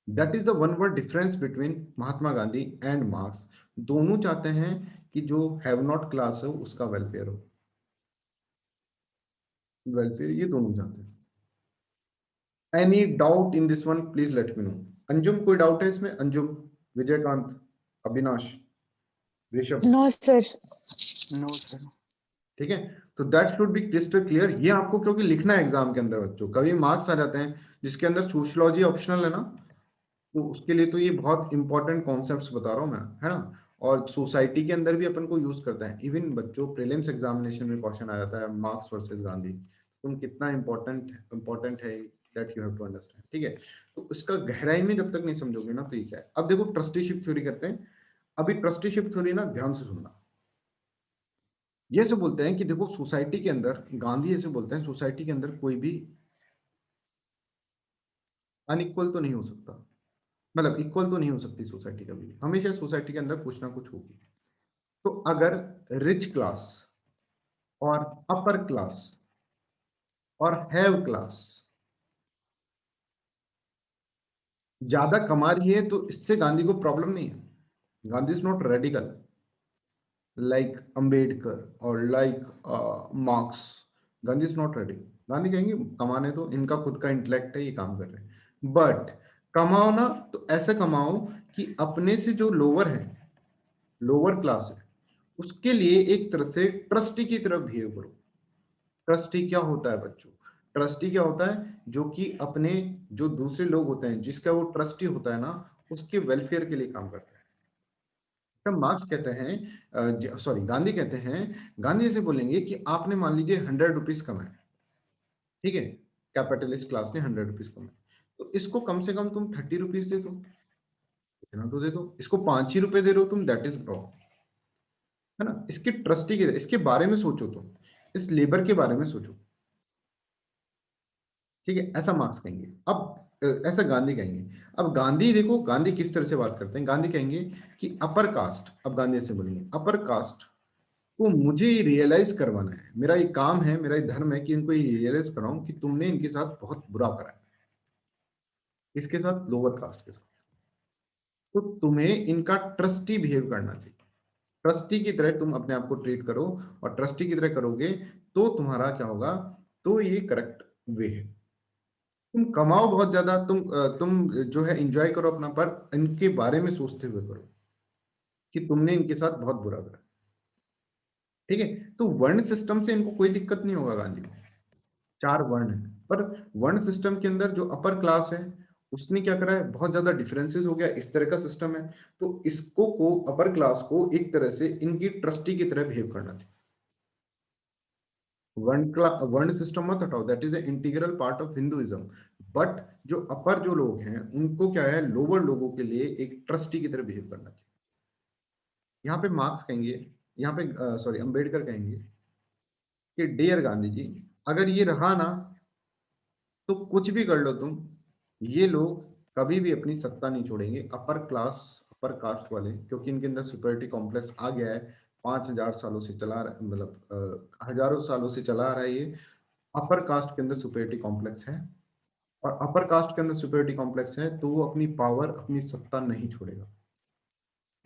That is the one word difference between Mahatma Gandhi and marks. दोनों चाहते हैं कि जो हैव नॉट क्लास हो उसका वेलफेयर हो, वेलफेयर ये दोनों चाहते हैं। Any doubt in this one please let me know. Anjum, कोई डाउट है इसमें? Anjum, Vijayakanth, Avinash, Rishabh? No, sir. No sir. ठीक है, तो that should be crystal clear. ये आपको क्योंकि लिखना है एग्जाम के अंदर बच्चों, कभी मार्क्स आ जाते हैं जिसके अंदर सोशियोलॉजी ऑप्शनल है ना, तो उसके लिए तो ये बहुत इंपॉर्टेंट कॉन्सेप्ट्स बता रहा हूँ मैं, है ना। और सोसाइटी के अंदर भी अपन को यूज करते हैं। इवन बच्चों प्रीलिम्स एग्जामिनेशन में क्वेश्चन आ जाता है मार्क्स वर्सेस गांधी, तुम कितना इंपॉर्टेंट है, that you have to understand. ठीक है, तो इसका गहराई में जब तक नहीं समझोगे ना तो ये क्या है। अब देखो ट्रस्टीशिप थ्योरी करते हैं। अभी ट्रस्टीशिप थ्योरी ना ध्यान से सुनना, ये से बोलते हैं कि देखो सोसाइटी के अंदर, गांधी ऐसे बोलते हैं सोसाइटी के अंदर कोई भी अनइक्वल तो नहीं हो सकता, मतलब इक्वल तो नहीं हो सकती सोसाइटी कभी भी, हमेशा सोसाइटी के अंदर कुछ ना कुछ होगी। तो अगर रिच क्लास और अपर क्लास और हैव क्लास ज्यादा कमा रही है तो इससे गांधी को प्रॉब्लम नहीं है। Gandhi is not radical like Ambedkar और like Marx. Gandhi is not radical. Gandhi कहेंगे कमाने तो, इनका खुद का इंटेलेक्ट है, ये काम कर रहे हैं, बट कमाओ ना तो ऐसे कमाओ कि अपने से जो लोअर है, लोअर क्लास है, उसके लिए एक तरह से ट्रस्टी की तरफ बिहेव करो। ट्रस्टी क्या होता है बच्चों? ट्रस्टी क्या होता है? जो कि अपने जो दूसरे लोग होते हैं जिसका वो ट्रस्टी होता है ना, उसके वेलफेयर के लिए काम करता है। तब मार्क्स कहते हैं, सॉरी गांधी कहते हैं, गांधी ऐसे बोलेंगे कि आपने मान लीजिए 100 रुपीज कमाए, ठीक है, कैपिटलिस्ट क्लास ने 100 रुपीज कमाए, तो इसको कम से कम तुम 30 रुपीज दे दो, इतना तो दे दो। इसको 5 ही रुपए दे रहे हो तुम, दैट इज रॉन्ग, है ना। इसके ट्रस्टी के, इसके बारे में सोचो, तुम इस लेबर के बारे में सोचो, ठीक है, ऐसा मार्क्स कहेंगे। अब ऐसा गांधी कहेंगे। अब गांधी देखो, गांधी किस तरह से बात करते हैं। गांधी कहेंगे कि अपर कास्ट, अब गांधी ऐसे बोलेंगे, अपर कास्ट को मुझे रियलाइज करवाना है, मेरा ये काम है, मेरा ये धर्म है कि इनको ये रियलाइज कराऊं कि तुमने इनके साथ बहुत बुरा करा है। इसके साथ लोअर कास्ट के साथ, तो तुम्हें इनका ट्रस्टी बिहेव करना चाहिए। ट्रस्टी की तरह तुम अपने आप को ट्रीट करो, और ट्रस्टी की तरह करोगे तो तुम्हारा क्या होगा, तो ये करेक्ट वे है। तुम कमाओ बहुत ज्यादा, तुम जो है एंजॉय करो अपना, पर इनके बारे में सोचते हुए करो कि तुमने इनके साथ बहुत बुरा करा। ठीक है, तो वर्ण सिस्टम से इनको कोई दिक्कत नहीं होगा गांधी को। 4 वर्ण है, पर वर्ण सिस्टम के अंदर जो अपर क्लास है उसने क्या करा है, बहुत ज्यादा डिफरेंसेस हो गया, इस तरह का सिस्टम है, तो इसको को अपर क्लास को एक तरह से इनकी ट्रस्टी की तरह बिहेव करना चाहिए। वर्ण सिस्टम मत हटाओ, that is a integral part of Hinduism, but जो अपर जो लोग हैं उनको क्या है, लोअर लोगों के लिए एक ट्रस्टी की तरह बिहेव करना चाहिए। यहाँ पे मार्क्स कहेंगे, यहाँ पे सॉरी अंबेडकर कहेंगे कि डियर गांधी जी, अगर ये रहा ना तो कुछ भी कर लो तुम, ये लोग कभी भी अपनी सत्ता नहीं छोड़ेंगे, अपर क्लास अपर कास्ट वाले, क्योंकि इनके अंदर सुपरियरिटी कॉम्प्लेक्स आ गया है। 5,000 सालों से चला रहा, मतलब हजारों सालों से चला आ रहा है ये। अपर कास्ट के अंदर सुपरियरिटी कॉम्प्लेक्स है, और अपर कास्ट के अंदर सुपरियरिटी कॉम्प्लेक्स है तो वो अपनी पावर, अपनी सत्ता नहीं छोड़ेगा।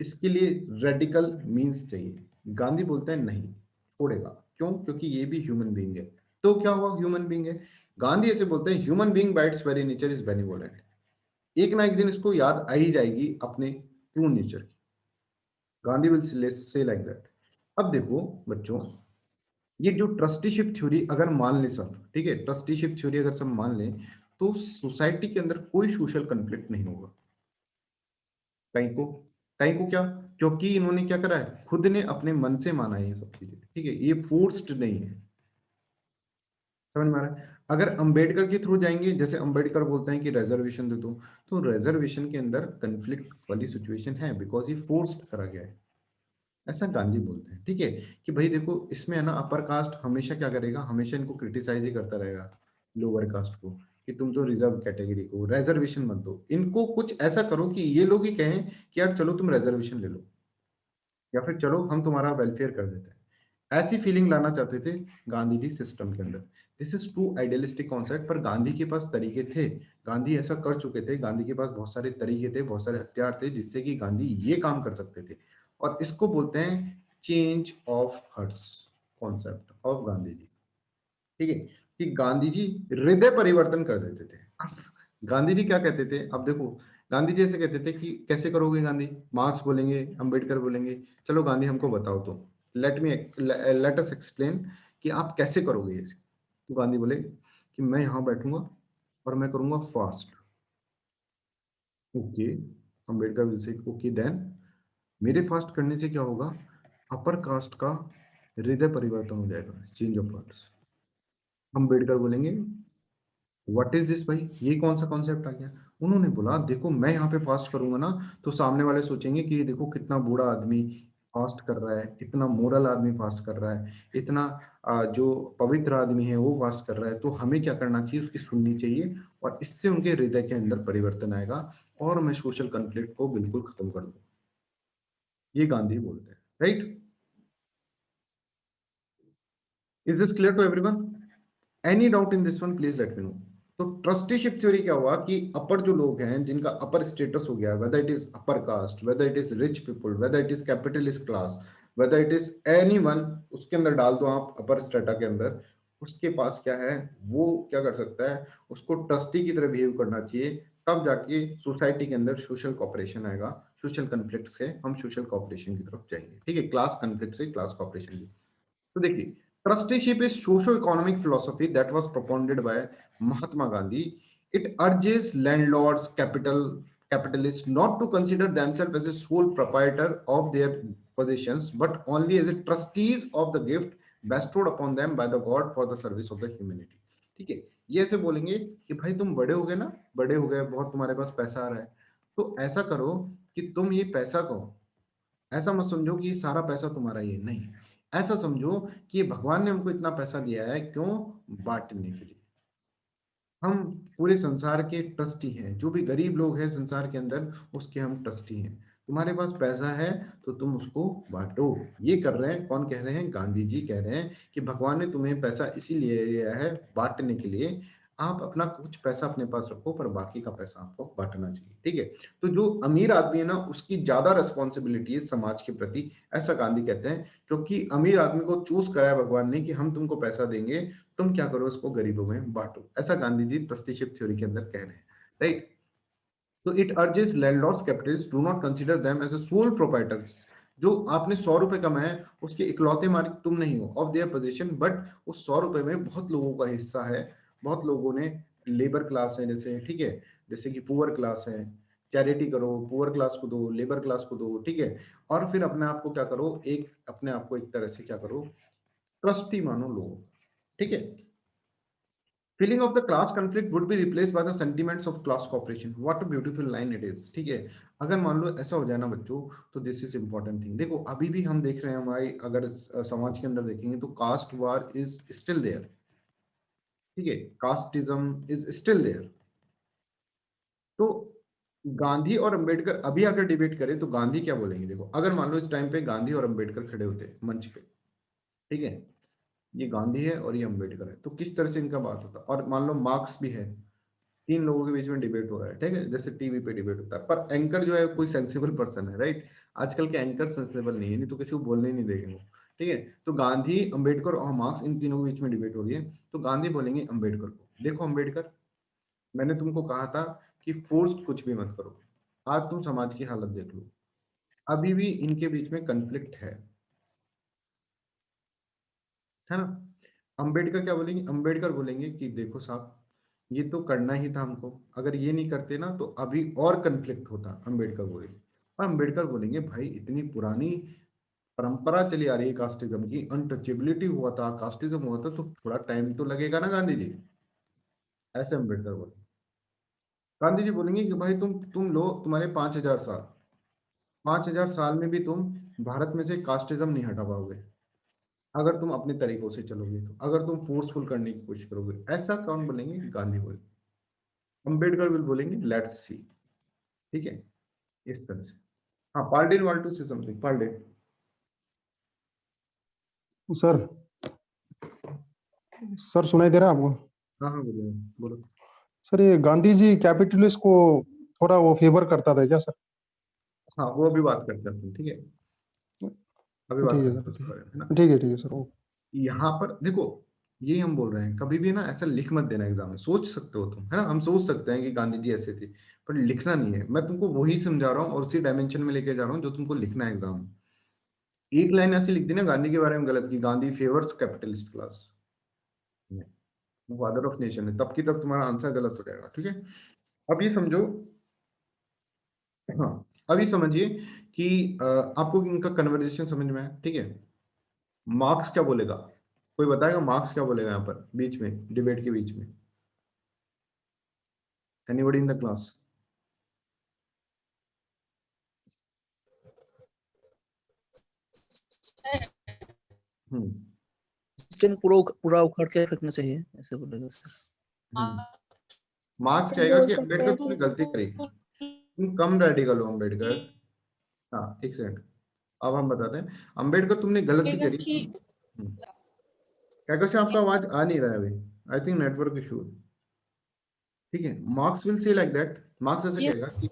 इसके लिए रेडिकल मींस चाहिए। गांधी बोलते हैं नहीं छोड़ेगा, क्यों? क्योंकि ये भी ह्यूमन बीइंग है। तो क्या हुआ, ह्यूमन बीइंग है। गांधी ऐसे बोलते हैं human being bye its very nature is benevolent. एक ना एक दिन इसको याद आ ही जाएगी अपने ट्रू नेचर की। गांधी विल से लाइक दैट। अब देखो बच्चों, ये जो ट्रस्टीशिप थ्योरी अगर मान ले सब, ठीक है, ट्रस्टीशिप थ्योरी अगर सब मान ले तो सोसाइटी के अंदर कोई सोशल कॉन्फ्लिक्ट नहीं होगा। कहीं को, कहीं को क्या, क्योंकि इन्होंने क्या करा है, खुद ने अपने मन से माना है ये सब चीजें, ठीक है, ये फोर्स्ड नहीं है। समझ में आ रहा है? अगर अंबेडकर के थ्रू जाएंगे, जैसे अंबेडकर बोलते हैं कि रिजर्वेशन दे दो, तो रिजर्वेशन के अंदर कंफ्लिक्ट वाली सिचुएशन है, बिकॉज ये फोर्स्ड करा गया है। ऐसा गांधी बोलते हैं, ठीक है, कि भाई देखो इसमें है ना, अपर कास्ट हमेशा क्या करेगा, हमेशा इनको क्रिटिसाइज ही करता रहेगा लोअर कास्ट को, कि तुम तो रिजर्व कैटेगरी को रिजर्वेशन मत दो। इनको कुछ ऐसा करो कि ये लोग ही कहें कि यार चलो तुम रिजर्वेशन ले लो, या फिर चलो हम तुम्हारा वेलफेयर कर देते हैं। ऐसी फीलिंग लाना चाहते थे गांधी जी सिस्टम के अंदर। This is too idealistic concept, पर गांधी के पास तरीके थे, गांधी ऐसा कर चुके थे, गांधी के पास बहुत सारे तरीके थे, बहुत सारे हथियार थे जिससे कि गांधी ये काम कर सकते थे। और इसको बोलते हैं change of hearts concept of Gandhi ji. ठीक है, कि गांधी जी हृदय परिवर्तन कर देते थे। गांधी जी क्या कहते थे, अब देखो गांधी जी ऐसे कहते थे कि कैसे करोगे गांधी, मार्क्स बोलेंगे, अंबेडकर बोलेंगे, चलो गांधी हमको बताओ तो, लेट अस एक्सप्लेन कि आप कैसे करोगे ये। तो गांधी बोले कि मैं यहाँ बैठूंगा और मैं करूंगा fast. Okay, Ambedkar will say okay then, मेरे फास्ट करने से क्या होगा, अपर कास्ट का हृदय परिवर्तन हो जाएगा, चेंज ऑफ हार्ट्स। अंबेडकर बोलेंगे व्हाट इज दिस भाई, ये कौन सा कॉन्सेप्ट आ गया। उन्होंने बोला देखो मैं यहाँ पे फास्ट करूंगा ना तो सामने वाले सोचेंगे कि देखो कितना बूढ़ा आदमी फास्ट कर रहा है, इतना मोरल आदमी फास्ट कर रहा है, इतना जो पवित्र आदमी है वो फास्ट कर रहा है, तो हमें क्या करना चाहिए, उसकी सुननी चाहिए, और इससे उनके हृदय के अंदर परिवर्तन आएगा और मैं सोशल कॉन्फ्लिक्ट को बिल्कुल खत्म कर दूंगा। ये गांधी बोलते हैं, right. Is this clear to everyone? Any doubt in this one please let me know. तो ट्रस्टीशिप थ्योरी क्या हुआ कि अपर जो लोग हैं जिनका अपर स्टेटस हो गया, weather it is upper caste, weather it is rich people, weather it is capitalist class, weather it is anyone, उसके अंदर डाल दो आप अपर स्टेटा के अंदर, उसके पास क्या है, वो क्या कर सकता है, उसको ट्रस्टी की तरह बिहेव करना चाहिए, तब जाके सोसाइटी के अंदर सोशल कॉपरेशन आएगा। सोशल कॉन्फ्लिक्ट से हम सोशल कॉपरेशन की तरफ जाएंगे, ठीक है, क्लास कॉन्फ्लिक्ट से क्लास कॉपरेशन की। तो देखिए trusteeship is socio-economic philosophy that was propounded by Mahatma Gandhi. It urges landlords, capitalists not to consider themselves as a sole proprietor of their possessions, but only as a trustees of the gift bestowed upon them by the God for the service of the humanity. ठीक है, ये ऐसे बोलेंगे कि भाई तुम बड़े हो गए ना, बड़े हो गए, बहुत तुम्हारे पास पैसा आ रहा है, तो ऐसा करो कि तुम ये पैसा को ऐसा मत समझो कि ये सारा पैसा तुम्हारा ही है, नहीं, ऐसा समझो कि ये भगवान ने हमको इतना पैसा दिया है, क्यों, बांटने के लिए। हम पूरे संसार के ट्रस्टी हैं, जो भी गरीब लोग हैं संसार के अंदर उसके हम ट्रस्टी हैं। तुम्हारे पास पैसा है तो तुम उसको बांटो। ये कर रहे हैं, कौन कह रहे हैं, गांधी जी कह रहे हैं कि भगवान ने तुम्हें पैसा इसीलिए दिया है बांटने के लिए, आप अपना कुछ पैसा अपने पास रखो पर बाकी का पैसा आपको बांटना चाहिए, ठीक है। तो जो अमीर आदमी है ना उसकी ज्यादा रिस्पॉन्सिबिलिटी है समाज के प्रति, ऐसा गांधी कहते हैं, क्योंकि अमीर आदमी को चूज करा है भगवान ने कि हम तुमको पैसा देंगे, तुम क्या करो उसको गरीबों में बांटो, ऐसा गांधी जी ट्रस्टीशिप थ्योरी के अंदर कह रहे हैं, राइट। तो it urges landlords capitalist do not consider them as a sole proprietors, जो आपने 100 रुपए कमाए उसके इकलौते मालिक तुम नहीं हो ऑफ देयर पोजीशन, बट उस 100 रुपए में बहुत लोगों का हिस्सा है, बहुत लोगों ने, लेबर क्लास है जैसे, ठीक है, जैसे कि पुअर क्लास है, चैरिटी करो, पुअर क्लास को दो, लेबर क्लास को दो, ठीक है, और फिर अपने आप को क्या करो, एक अपने आप को एक तरह से क्या करो, ट्रस्टी मानो लोग, ठीक है। Feeling of the class conflict would be replaced by the sentiments of class cooperation. What a beautiful line it is, ठीक है। अगर मान लो ऐसा हो जाए ना बच्चों, तो दिस इज इंपॉर्टेंट थिंग, देखो अभी भी हम देख रहे हैं हमारी, अगर समाज के अंदर देखेंगे तो caste war is still there, ठीक है, कास्टिज्म इज स्टिल देयर। तो गांधी और अंबेडकर अभी अगर डिबेट करें तो गांधी क्या बोलेंगे, देखो अगर मान लो इस टाइम पे गांधी और अंबेडकर खड़े होते मंच पे, ठीक है, ये गांधी है और ये अंबेडकर है, तो किस तरह से इनका बात होता, और मान लो मार्क्स भी है, तीन लोगों के बीच में डिबेट हो रहा है, ठीक है, जैसे टीवी पे डिबेट होता है, पर एंकर जो है कोई सेंसिबल पर्सन है, राइट। आजकल के एंकर सेंसिबल नहीं है, नहीं तो किसी को बोलने ही नहीं देंगे वो, ठीक है। तो गांधी, अंबेडकर और मार्क्स, इन तीनों के बीच में डिबेट हो रही है, तो गांधी बोलेंगे अंबेडकर को, देखो अंबेडकर, मैंने तुमको कहा था कि फोर्स्ड कुछ भी मत करो, आज तुम समाज की हालत देख लो, अभी भी इनके बीच में कंफ्लिक्ट है ना। अंबेडकर क्या बोलेंगे, अंबेडकर बोलेंगे कि देखो साहब, ये तो करना ही था हमको, अगर ये नहीं करते ना तो अभी और कंफ्लिक्ट होता, अंबेडकर बोलेंगे। और अंबेडकर बोलेंगे भाई इतनी पुरानी परंपरा चली आ रही है कास्टिज्म की, अनटचेबिलिटी हुआ था, कास्टिज्म हुआ था, तो थोड़ा टाइम तो लगेगा ना गांधी जी, ऐसे अंबेडकर बोले। गांधी जी बोलेंगे कि भाई तुम लो तुम्हारे 5000 साल, 5000 साल में भी तुम भारत में से कास्टिज्म नहीं हटा पाओगे, अगर तुम अपने तरीकों से चलोगे, तो अगर तुम फोर्सफुल करने की कोशिश करोगे, ऐसा कौन बोलेंगे, गांधी बोले। अंबेडकर विल बोलेंगे लेट्स सी, ठीक है, इस तरह से। हाँ, पार्डेन वांट टू से समथिंग, पार्डेन। सर सर सुनाई दे रहा है आपको? हाँ हाँ बोलो बोलो। सर ये गांधी जी कैपिटलिस्ट को थोड़ा वो फेवर करता था क्या सर? हाँ वो अभी बात करते हैं, ठीक है, अभी बात ठीक है करते हैं सर, उसके बारे में, है ना। ठीक है सर। यहाँ पर देखो यही हम बोल रहे हैं, कभी भी ना ऐसा लिख मत देना एग्जाम में। सोच सकते हो तुम, है ना, हम सोच सकते हैं कि गांधी जी ऐसे थे, पर लिखना नहीं है। मैं तुमको वही समझा रहा हूँ और उसी डायमेंशन में लेके जा रहा हूँ जो तुमको लिखना है एग्जाम में। एक लाइन ऐसी लिख दी ना गांधी के बारे में गलत की, Gandhi favours capitalist class, father of nation है, तब की तब तुम्हारा आंसर गलत हो जाएगा। ठीक है, अब ये समझो, हाँ, अभी समझिए कि आपको इनका कन्वर्सेशन समझ में आया। ठीक है, मार्क्स क्या बोलेगा, कोई बताएगा मार्क्स क्या बोलेगा यहाँ पर बीच में, डिबेट के बीच में? Anybody in the class? Hmm system पूरा उखाड़ के फेंकना चाहिए, ऐसे बोलेगा सर। मार्क्स सर चाहेगा बोल कि सकते अम्बेडकर हैं तुमने गलती करी, तुम कम रेडिकल हो अम्बेडकर। हाँ, एक सेकंड, अब हम बताते हैं, अम्बेडकर तुमने गलती करी। कि क्या कैसे आपका आवाज आ नहीं रहा है अभी? I think network issue. ठीक है, marks will say like that, marks ऐसे ये कहेगा कि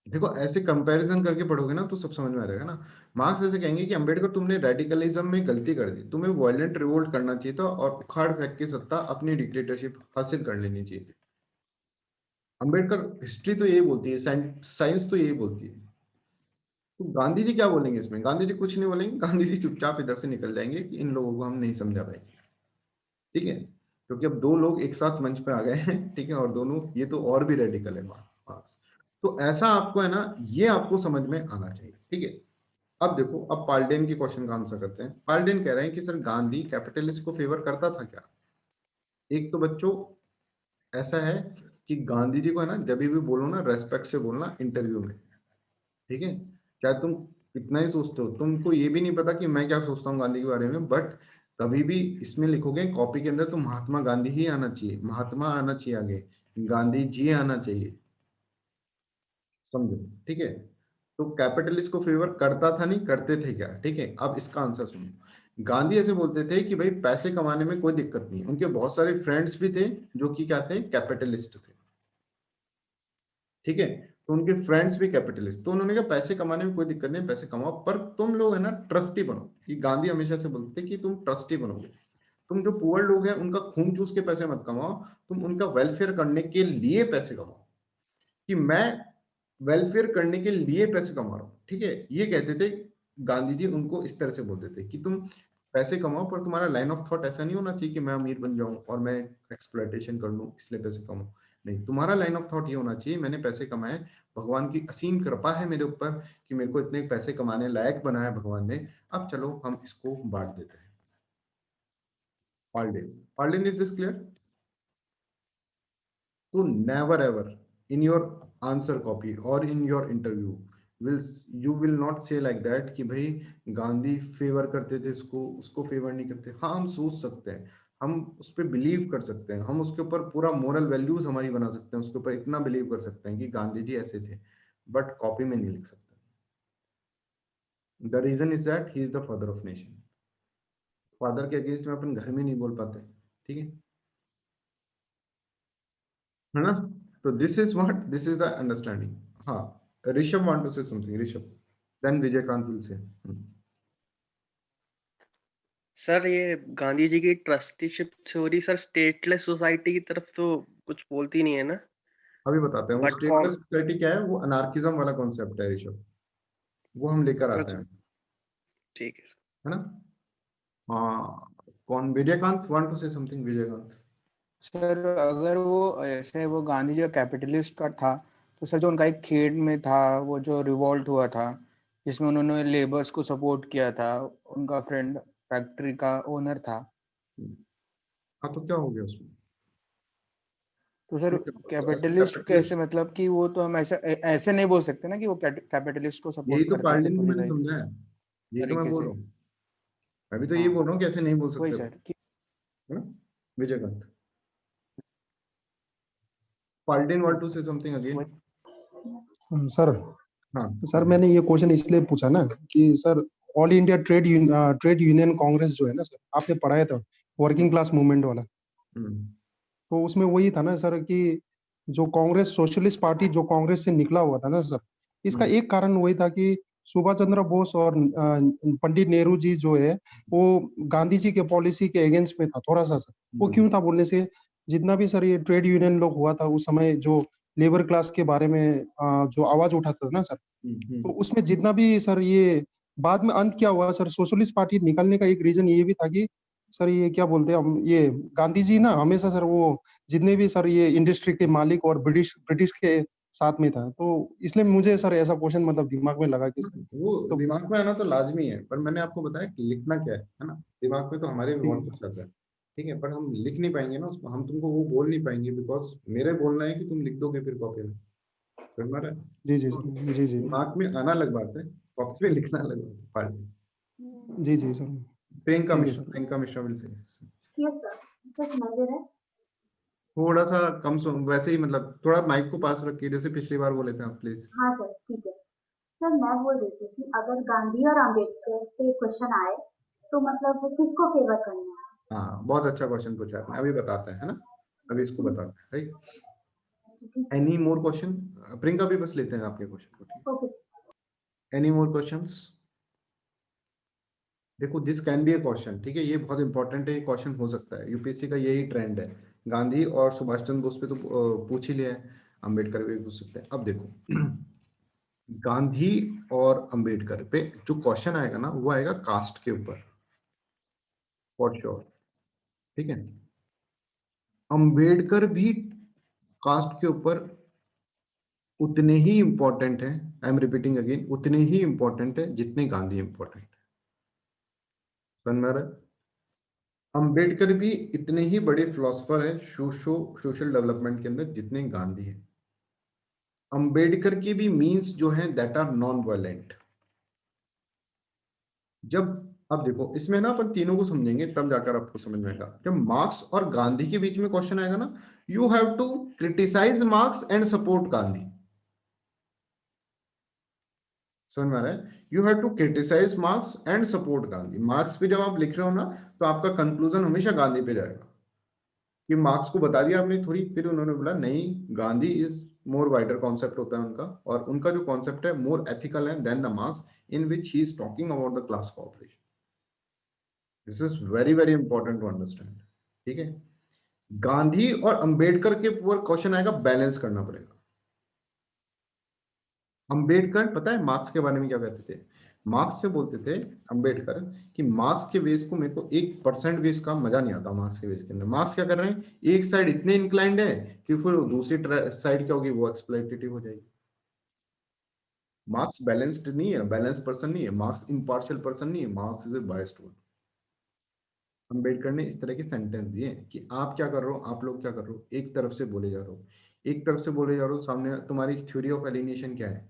देखो, ऐसे कंपैरिजन करके पढ़ोगे ना तो सब समझ में आ जाएगा ना। मार्क्स ऐसे कहेंगे कि अंबेडकर तुमने रेडिकलिज्म में गलती कर दी, तुम्हें वायलेंट रिवोल्ट करना चाहिए था और उखाड़ फेंक के सत्ता अपनी डिक्टेटरशिप हासिल कर लेनी चाहिए। अंबेडकर, हिस्ट्री तो यही बोलती है, साइंस तो यही बोलती है। तो गांधी जी क्या बोलेंगे इसमें? गांधी जी कुछ नहीं बोलेंगे, गांधी जी चुपचाप इधर से निकल जाएंगे कि इन लोगों को हम नहीं समझा पाएंगे। ठीक है, क्योंकि अब दो लोग एक साथ मंच पे आ गए हैं, ठीक है, और दोनों ये तो और भी रेडिकल है मार्क्स। तो ऐसा आपको है ना, ये आपको समझ में आना चाहिए। ठीक है, अब देखो, अब पाल्डेन के क्वेश्चन का आंसर करते हैं। पाल्डेन कह रहे हैं कि सर गांधी कैपिटलिस्ट को फेवर करता था क्या? एक तो बच्चों ऐसा है कि गांधी जी को है ना, जब भी बोलो ना रेस्पेक्ट से बोलना इंटरव्यू में। ठीक है, चाहे तुम कितना ही सोचते हो, तुमको ये भी नहीं पता कि मैं क्या सोचता हूँ गांधी के बारे में, बट कभी भी इसमें लिखोगे कॉपी के अंदर तो महात्मा गांधी ही आना चाहिए, महात्मा आना चाहिए आगे, गांधी जी आना चाहिए। समझो? ठीक है, तो कैपिटलिस्ट को फेवर करता था, नहीं करते थे क्या? ठीक है, अब इसका आंसर सुनो। गांधी ऐसे बोलते थे कि भाई पैसे कमाने में कोई दिक्कत नहीं, उनके बहुत सारे फ्रेंड्स भी थे जो कि क्या थे, कैपिटलिस्ट थे। ठीक है, तो उनके फ्रेंड्स भी कैपिटलिस्ट, तो उन्होंने कहा पैसे कमाने में कोई दिक्कत नहीं, पैसे कमाओ, पर तुम लोग है ना ट्रस्टी बनो। कि गांधी हमेशा से बोलते थे कि तुम ट्रस्टी बनोगे, तुम जो पुअर लोग हैं उनका खून चूस के पैसे मत कमाओ, तुम उनका वेलफेयर करने के लिए पैसे कमाओ। कि मैं वेलफेयर करने के लिए पैसे कमा रहा हूँ। ठीक है, ये कहते थे गांधी जी, उनको इस तरह से बोलते थे कि तुम पैसे कमाओ, पर तुम्हारा लाइन ऑफ थॉट ऐसा नहीं होना चाहिए कि मैं अमीर बन जाऊं और मैं एक्सप्लॉयटेशन कर लूं इसलिए पैसे कमाऊं। नहीं, तुम्हारा लाइन ऑफ थॉट ये होना चाहिए, मैंने पैसे कमाए, भगवान की असीम कृपा है मेरे ऊपर कि मेरे को इतने पैसे कमाने लायक बनाया भगवान ने, अब चलो हम इसको बांट देते हैं। Palden. Palden, is this clear? So never ever in your answer copy or in your interview will you will not say like that कि भाई गांधी फेवर करते थे इसको, उसको फेवर नहीं करते। हाँ, हम सोच सकते हैं, हम उस पर बिलीव कर सकते हैं, हम उसके ऊपर पूरा मोरल वैल्यूज हमारी बना सकते हैं, उसके ऊपर इतना बिलीव कर सकते हैं कि गांधी जी ऐसे थे, बट कॉपी में नहीं लिख सकते। The reason is that he is the father of nation. Father के अगेंस्ट में अपन घर में नहीं बोल पाते। ठीक है ना? तो this is what, this is the understanding. हाँ, Rishabh want to say something, Rishabh, then Vijayakanth will say. Sir ये गांधी जी की trusteeship theory sir stateless society की तरफ तो कुछ बोलती नहीं है ना? अभी बताते हैं वो बट स्टेटलेस सोसाइटी क्या है, वो अनार्किज्म वाला कॉन्सेप्ट है ऋषभ, वो हम लेकर आते हैं, ठीक है। है ना? हाँ, कौन, Vijayakanth want to say something, Vijayakanth. Sir अगर वो ऐसे वो गांधी जी कैपिटलिस्ट का था तो सर जो उनका एक खेद में था, वो जो रिवॉल्ट हुआ था जिसमें उन्होंने लेबर्स को सपोर्ट किया था, उनका फ्रेंड फैक्ट्री का ओनर था। हाँ, तो क्या हो गया उसमें? तो सर कैपिटलिस्ट कैसे, मतलब कि वो तो हम ऐसे नहीं बोल सकते ना कि वो कैपिटलिस्ट को यही सपोर्ट तो करते थे पार्लिन में पूरी मैंने लाइफ समझा है, यही तो मैं तरीके बोल से। रहा हूँ, अभी तो ये बोल रहा हूँ कि ऐसे नहीं बोल वही सकते, सर कि है ना? विजयकांत, पार्लिन want to say something again. Sir हाँ सर मैंने ये क्वेश्चन इसलिए पूछा ना कि sir all India trade union Congress जो है ना सर, आपने पढ़ाया था वर्किंग क्लास मूवमेंट वाला, तो उसमें वही था ना सर कि जो कांग्रेस सोशलिस्ट पार्टी जो कांग्रेस से निकला हुआ था ना सर, इसका एक कारण वही था कि सुभाष चंद्र बोस और पंडित नेहरू जी जो है वो गांधी जी के पॉलिसी के अगेंस्ट में था थोड़ा सा सर। वो क्यों था बोलने से, जितना भी सर ये ट्रेड यूनियन लोग हुआ था उस समय, जो लेबर क्लास के बारे में जो आवाज उठाता था ना सर, तो उसमें जितना भी सर ये बाद में अंत क्या हुआ सर, सोशलिस्ट पार्टी निकलने का एक रीजन ये भी था कि सर ये क्या बोलते हैं हम, ये गांधी जी ना हमेशा सर वो जितने भी सर ये इंडस्ट्री के मालिक और ब्रिटिश के साथ में था, तो इसलिए मुझे सर ऐसा क्वेश्चन मतलब दिमाग में लगा कि वो तो दिमाग में आना तो लाजमी है, पर मैंने आपको बताया कि लिखना क्या है ना। दिमाग में तो हमारे भी बहुत कुछ चल रहा है, ठीक है, पर हम लिख नहीं पाएंगे ना उसको, हम तुमको वो बोल नहीं पाएंगे, बिकॉज मेरे बोलना है कि तुम लिख दोगे फिर कॉपी में, समझ में आ रहा है? जी जी तो जी जी दिमाग में आना अलग बात है, कॉपी में लिखना अलग बात है। पार्टी जी जी सर, प्रियंका ठीक है Mishra, sir. Priyanka Mishra will say yes sir, तो सुनाई दे रहा है? थोड़ा सा कम सुन, वैसे ही मतलब थोड़ा माइक को पास रखिए जैसे पिछली बार बोले थे आप, प्लीज। हाँ सर, ठीक है सर। मैं बोल रही थी कि अगर गांधी और अंबेडकर पे क्वेश्चन आए तो मतलब किसको फेवर करना है? हाँ, बहुत अच्छा क्वेश्चन पूछा आपने, अभी बताते हैं, है ना, अभी इसको बताते हैं, राइट। ठीक है, एनी मोर क्वेश्चन? प्रियंका भी बस लेते हैं आपके क्वेश्चन को, ठीक ओके। है। Any more questions? देखो, this can be a question, ठीक है, ये बहुत इंपॉर्टेंट है, ये क्वेश्चन हो सकता है, यूपीएससी का यही ट्रेंड है। गांधी और सुभाष चंद्र बोस पे तो पूछ ही लिया है, अम्बेडकर भी पूछ सकते हैं। अब देखो गांधी और अम्बेडकर पे जो क्वेश्चन आएगा ना, वो आएगा कास्ट के ऊपर, फॉर श्योर, ठीक है। अम्बेडकर भी कास्ट के ऊपर उतने ही इंपॉर्टेंट है, आई एम रिपीटिंग अगेन, उतने ही इंपॉर्टेंट है जितने गांधी इंपॉर्टेंट है, समझ में आ रहा है? अंबेडकर भी इतने ही बड़े फिलोसफर है सोशल डेवलपमेंट के अंदर जितने गांधी है। अंबेडकर के भी मीन्स जो हैं दैट आर नॉन वायलेंट। जब अब देखो इसमें ना अपन तीनों को समझेंगे तब जाकर आपको समझ में आएगा। जब मार्क्स और गांधी के बीच में क्वेश्चन आएगा ना, you have to criticise Marx and support Gandhi, समझ में आ रहा है? You have to criticise Marx and support Gandhi. Marx पे जब आप लिख रहे हो ना, तो आपका कंक्लूजन हमेशा गांधी पे जाएगा कि मार्क्स को बता दिया आपने थोड़ी, फिर उन्होंने बोला नहीं, Gandhi is more wider concept होता है उनका, और उनका जो कॉन्सेप्ट है मोर एथिकल है then the Marx in which he is talking about the class cooperation. This is very very important to understand, ठीक है। गांधी और अंबेडकर के ऊपर क्वेश्चन आएगा, बैलेंस करना पड़ेगा। अंबेडकर पता है मार्क्स के बारे में क्या कहते थे? मार्क्स से बोलते थे अंबेडकर कि मार्क्स के बेस को मेरे को 1% भी इसका मजा नहीं आता। मार्क्स के बेस के अंदर मार्क्स क्या कर रहे हैं, एक साइड इतने इंक्लाइंड है कि फिर दूसरी साइड क्या होगी, वो एक्सप्लॉइटेटिव हो जाएगी। मार्क्स बैलेंस्ड नहीं है, बैलेंस पर्सन नहीं है, मार्क्स इम्पार्शियल पर्सन नहीं है, marks is a biased one. Ambedkar ने इस तरह के सेंटेंस दिए कि आप क्या कर रहे हो, आप लोग क्या कर रहे हो, एक तरफ से बोले जा रहे हो, एक तरफ से बोले जा रहे हो, सामने तुम्हारी थ्योरी ऑफ एलिनेशन क्या है,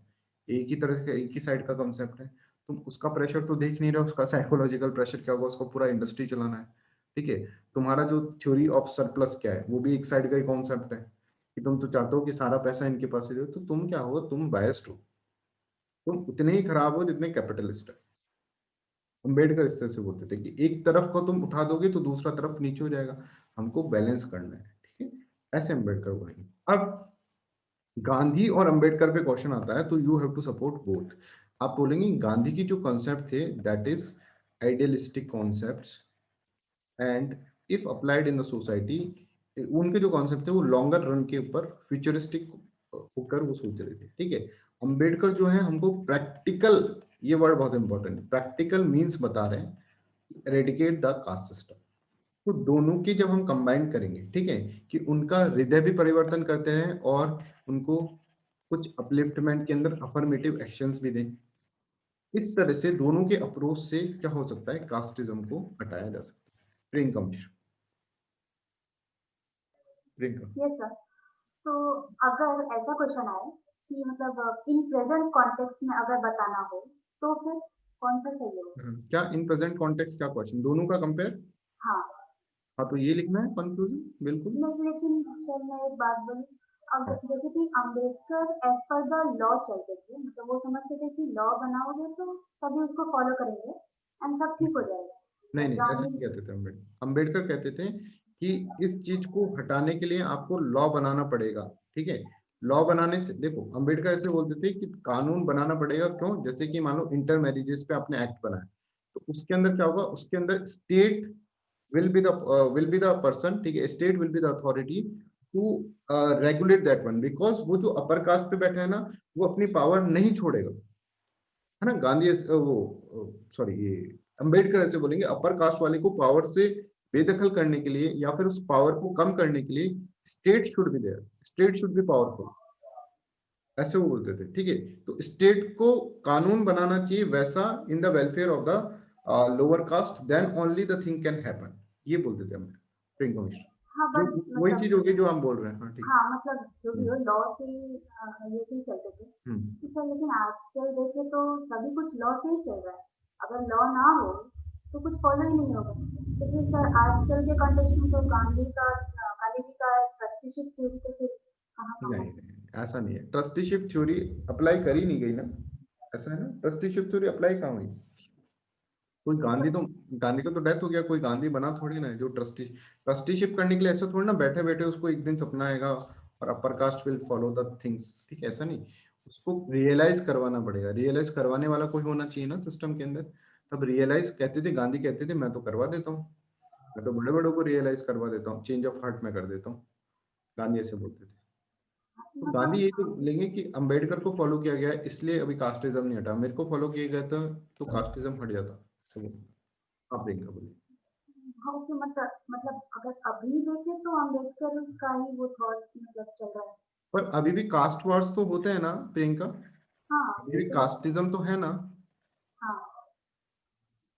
एक ही तरह का, एक ही साइड का कंसेप्ट है, तुम उसका प्रेशर तो देख नहीं रहे हो, उसका साइकोलॉजिकल प्रेशर क्या होगा, उसको पूरा इंडस्ट्री चलाना है, ठीक है। तुम्हारा जो थ्योरी ऑफ सरप्लस क्या है, वो भी एक साइड का ही कॉन्सेप्ट है कि तुम तो चाहते हो कि सारा पैसा इनके पास ही दो, तो तुम क्या हो, तुम बायस्ड हो, तुम उतने ही खराब हो जितने कैपिटलिस्ट है। अंबेडकर इस तरह से बोलते थे कि एक तरफ को तुम उठा दोगे तो दूसरा तरफ नीचे हो जाएगा, हमको बैलेंस करना है, ठीक है, ऐसे अंबेडकर बोलेंगे। अब गांधी और अंबेडकर पे क्वेश्चन आता है तो you have to support both. आप बोलेंगे गांधी की जो कॉन्सेप्ट थे that is idealistic concepts and if applied in the society, उनके जो कॉन्सेप्ट थे वो लॉन्गर रन के ऊपर फ्यूचरिस्टिक होकर वो सोच रहे थे, ठीक है। अंबेडकर जो है हमको प्रैक्टिकल, ये वर्ड बहुत इंपॉर्टेंट है, प्रैक्टिकल मींस बता रहे हैं, एरेडिकेट द कास्ट सिस्टम। तो दोनों की जब हम कंबाइन करेंगे, ठीक है, कि उनका हृदय भी परिवर्तन करते हैं और उनको कुछ अपलिफ्टमेंट के अंदर अफर्मेटिव एक्शंस भी दें, इस तरह से दोनों के अप्रोच से क्या हो सकता है, कास्टिज्म को हटाया जा सकता है। प्रियंका मिश्रा। प्रियंका। यस सर, तो अगर ऐसा क्वेश्चन आए कि मतलब इन प्रेजेंट कॉन्टेक्स्ट में अगर बताना हो तो फिर कौन सा सही होगा? क्या इन प्रेजेंट कॉन्टेक्स्ट, क्या क्वेश्चन, दोनों का कंपेयर? हाँ। हाँ, तो ये लिखना है कंक्लूजन, बिल्कुल। नहीं, लेकिन सर मैं एक बात बोलूं, अब जैसे कि Ambedkar as per the law चलते थे, मतलब वो समझते थे कि लॉ बनाओगे तो सभी उसको फॉलो करेंगे एंड सब ठीक हो जाएगा। नहीं नहीं, ऐसा नहीं कहते थे अंबेडकर। अंबेडकर कहते थे कि इस चीज को हटाने के लिए आपको लॉ बनाना पड़ेगा, ठीक है। लॉ बनाने से, देखो अंबेडकर ऐसे बोलते थे कि कानून बनाना पड़ेगा, क्यों? जैसे कि मान लो इंटर मैरिजेस पे आपने एक्ट बनाया, तो उसके अंदर क्या होगा, उसके अंदर state will be the person, ठीक है, state will be the authority to regulate that one, because वो जो अपर कास्ट पे बैठा है ना, वो अपनी पावर नहीं छोड़ेगा, है ना। गांधी वो सॉरी ये अंबेडकर ऐसे बोलेंगे, अपर कास्ट वाले को पावर से बेदखल करने के लिए या फिर उस पावर को कम करने के लिए state should be there, state should be powerful, ऐसे वो बोलते थे, ठीक है। तो स्टेट को कानून बनाना चाहिए वैसा in the welfare of the lower caste, then only the thing can happen, ये बोलते थे हम प्रियंका मिश्रा। हाँ जो बट वही मतलब चीज होगी जो हम बोल रहे हैं। हाँ ठीक हाँ मतलब जो भी हो लॉ से ये से ही चलते थे है। तो सर, लेकिन आजकल देखे तो सभी कुछ लॉ से ही चल रहा है। अगर लॉ ना हो तो कुछ फॉलो ही नहीं होगा। तो फिर सर आजकल के कंटेक्स्ट में तो गांधी जी का ट्रस्टीशिप थ्योरी तो फिर कहाँ कहाँ नहीं नहीं ऐसा नहीं है, ट्रस्टीशिप थ्योरी अप्लाई करी नहीं गई ना, ऐसा है ना, ट्रस्टीशिप थ्योरी अप्लाई कहाँ हुई? कोई गांधी का तो डेथ हो गया, कोई गांधी बना थोड़ी ना है जो ट्रस्टीशिप करने के लिए ऐसा थोड़ी ना बैठे बैठे उसको एक दिन सपना आएगा और upper caste will follow the things, ठीक है, ऐसा नहीं। उसको रियलाइज करवाना पड़ेगा, रियलाइज करवाने वाला कोई होना चाहिए ना सिस्टम के अंदर। तब रियलाइज कहते थे, गांधी कहते थे मैं तो करवा देता हूँ, मैं तो बड़े बड़ों को रियलाइज करवा देता हूँ, चेंज ऑफ हार्ट में कर देता हूँ, गांधी ऐसे बोलते थे। तो गांधी ये तो लेंगे कि अंबेडकर को फॉलो किया गया है इसलिए अभी कास्टिज्म नहीं हटा, मेरे को फॉलो किया गया था तो कास्टिज्म हट जाता, ऐसे बोलते। आप प्रियंका बोलिए। हाँ कि मतलब अगर अभी देखे तो अम्बेडकर का ही वो थॉट मतलब चल रहा है। पर अभी भी कास्ट वार्स तो होते हैं ना प्रियंका, हाँ अभी भी तो कास्टिज्म तो है ना। हाँ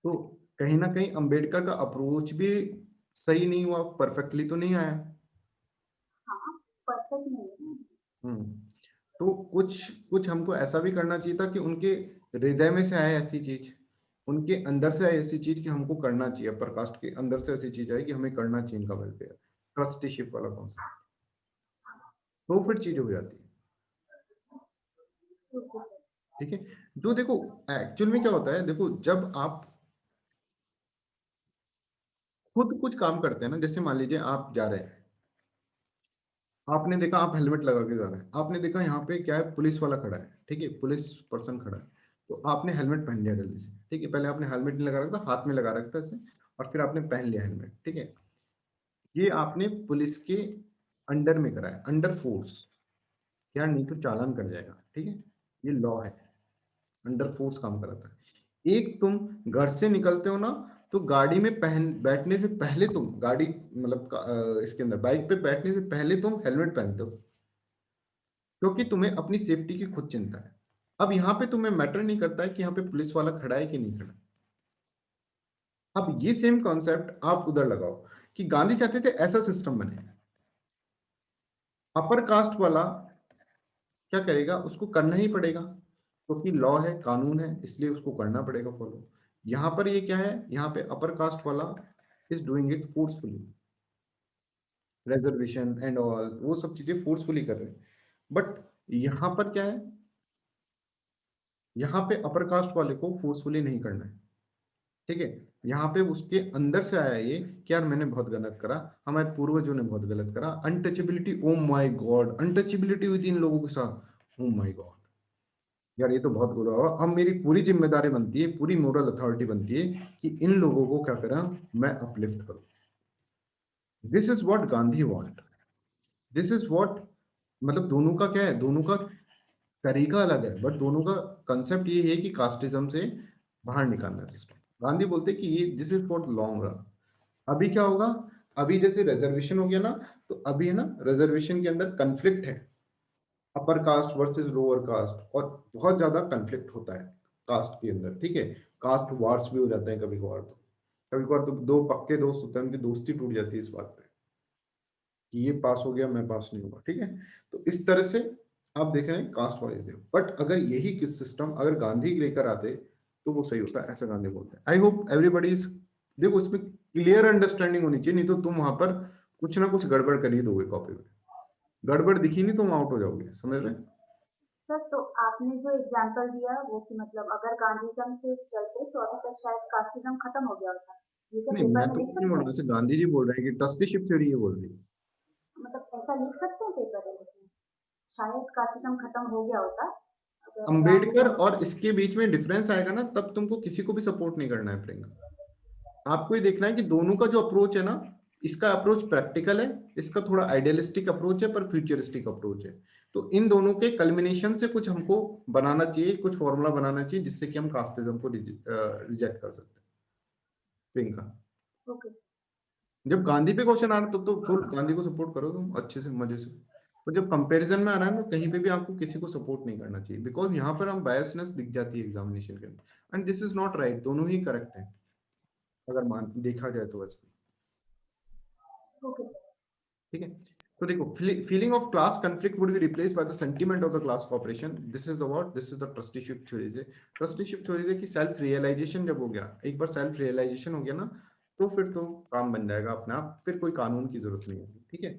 तो कहीं ना कहीं अंबेडकर का अप्रोच भी सही नहीं हुआ, परफेक्टली तो नहीं आया। हाँ परफेक्ट नहीं है। हम्म। तो कुछ कुछ हमको ऐसा भी करना चाहिए था कि उनके हृदय में से आए ऐसी चीज, उनके अंदर से आए ऐसी चीज कि हमको करना चाहिए, अपर कास्ट के अंदर से ऐसी चीज आई कि हमें करना चाहिए इनका वेलफेयर, ट्रस्टीशिप वाला कॉन्सेप्ट, तो फिर चीज हो जाती है, ठीक है। जो देखो एक्चुअल में क्या होता है, देखो जब आप खुद कुछ काम करते हैं ना, जैसे मान लीजिए आप जा रहे हैं, आपने देखा आप हेलमेट लगा के जा रहे हैं, आपने देखा यहाँ पे क्या है, पुलिस वाला खड़ा है, ठीक है, पुलिस पर्सन खड़ा है, तो आपने हेलमेट पहन लिया जल्दी से, ठीक है, पहले आपने हेलमेट नहीं लगा रखा था, हाथ में लगा रखा था ऐसे, और फिर आपने पहन लिया हेलमेट, ठीक है। ये आपने पुलिस के अंडर में करा है, अंडर फोर्स, क्या नहीं तो चालान कर जाएगा, ठीक है, ये लॉ है, अंडर फोर्स काम कराता है। एक तुम घर से निकलते हो ना, तो गाड़ी में बैठने से पहले तुम गाड़ी मतलब इसके अंदर बाइक पे बैठने से पहले तुम हेलमेट पहनते हो, क्योंकि तुम्हें अपनी सेफ्टी की खुद चिंता है। अब यहाँ पे तुम्हें मैटर नहीं करता है कि यहाँ पे पुलिस वाला खड़ा है कि नहीं खड़ा। अब ये सेम कॉन्सेप्ट आप उधर लगाओ कि गांधी चाहते थे ऐसा सिस्टम बने, अपर कास्ट वाला क्या करेगा, उसको करना ही पड़ेगा क्योंकि लॉ है, कानून है, इसलिए उसको करना पड़ेगा फॉलो। यहाँ पर ये क्या है, यहाँ पे अपर कास्ट वाला is doing it forcefully, reservation and all वो सब चीजें फोर्सफुली कर रहे हैं। बट यहाँ पर क्या है, यहाँ पे अपर कास्ट वाले को फोर्सफुली नहीं करना है, ठीक है। यहाँ पे उसके अंदर से आया ये कि यार मैंने बहुत गलत करा, हमारे पूर्वजों ने बहुत गलत करा, untouchability, oh my God, untouchability हुई थी इन लोगों के साथ, ओ माय गॉड, यार ये तो बहुत बुरा हुआ। अब मेरी पूरी जिम्मेदारी बनती है, पूरी मोरल अथॉरिटी बनती है कि इन लोगों को क्या करा, मैं अपलिफ्ट करूं। This is what Gandhi want, this is what, मतलब दोनों का क्या है, दोनों का तरीका अलग है, बट दोनों का कंसेप्ट ये है कि कास्टिज्म से बाहर निकालना है सिस्टम। गांधी बोलते कि ये this is for long run. अभी क्या होगा, अभी जैसे रिजर्वेशन हो गया ना, तो अभी है ना रिजर्वेशन के अंदर कन्फ्लिक्ट है, upper caste versus lower caste, और बहुत ज्यादा कन्फ्लिक्ट होता है कास्ट के अंदर, ठीक है, कास्ट वार्स भी हो जाते हैं कभी कभार, तो कभी कभार तो दो पक्के दोस्त होते हैं, उनकी दोस्ती टूट जाती है इस बात पे कि ये पास हो गया मैं पास नहीं हुआ, ठीक है। तो इस तरह से आप देख रहे हैं कास्ट वाइज। बट अगर यही किस सिस्टम अगर गांधी लेकर आते तो वो सही होता है, ऐसा गांधी बोलते हैं। आई होप एवरीबडी इज, देखो इसमें क्लियर अंडरस्टैंडिंग होनी चाहिए, नहीं तो तुम वहां पर कुछ ना कुछ गड़बड़ कर ही दोगे, कॉपी में गड़बड़ दिखी नहीं तुम आउट हो जाओगे, समझ रहे? सर तो आपने जो एग्जांपल दिया वो कि मतलब अगर गांधीज्म से चलते तो अभी तक शायद कास्टिज्म खत्म हो गया होता। ये क्या नहीं मैं पेपर में तो लिख कुछ नहीं सकते बोल हैं? रहा, जैसे गांधी जी बोल रहे हैं कि ट्रस्टीशिप थ्योरी ये बोल रही है। मतलब ऐसा लिख सकते हैं पेपर में? शायद कास्टिज्म खत्म हो गया होता अगर अंबेडकर और इसके बीच में डिफरेंस आएगा ना, तब तुमको किसी को भी सपोर्ट नहीं करना है प्रियंका। आपको ये देखना है कि दोनों का जो अप्रोच है ना, इसका अप्रोच प्रैक्टिकल है, इसका थोड़ा आइडियलिस्टिक अप्रोच है, पर फ्यूचरिस्टिक अप्रोच है। तो इन दोनों के कल्मिनेशन से कुछ हमको बनाना चाहिए, कुछ फॉर्मूला बनाना चाहिए जिससे कि हम कास्टिज्म को रिजेक्ट कर सकते हैं प्रियंका। ओके जब गांधी पे क्वेश्चन आ रहा है तो गांधी को सपोर्ट करो तुम अच्छे से, मजे से। और जब कंपैरिजन में आ रहा है ना, कहीं पे भी आपको किसी को सपोर्ट नहीं करना चाहिए, बिकॉज यहाँ पर हम बायसनेस दिख जाती है एग्जामिनेशन के अंदर, and this is not right. दोनों ही करेक्ट है अगर मान देखा जाए तो वैसे, ओके ठीक है। तो देखो, feeling of class conflict would be replaced by the sentiment of the class cooperation. This is the what, this is the trusteeship theory. से ट्रस्टीशिप थ्योरी से कि सेल्फ रियलाइजेशन जब हो गया, एक बार सेल्फ रियलाइजेशन हो गया ना, तो फिर तो काम बन जाएगा अपने आप, फिर कोई कानून की जरूरत नहीं होगी, ठीक है।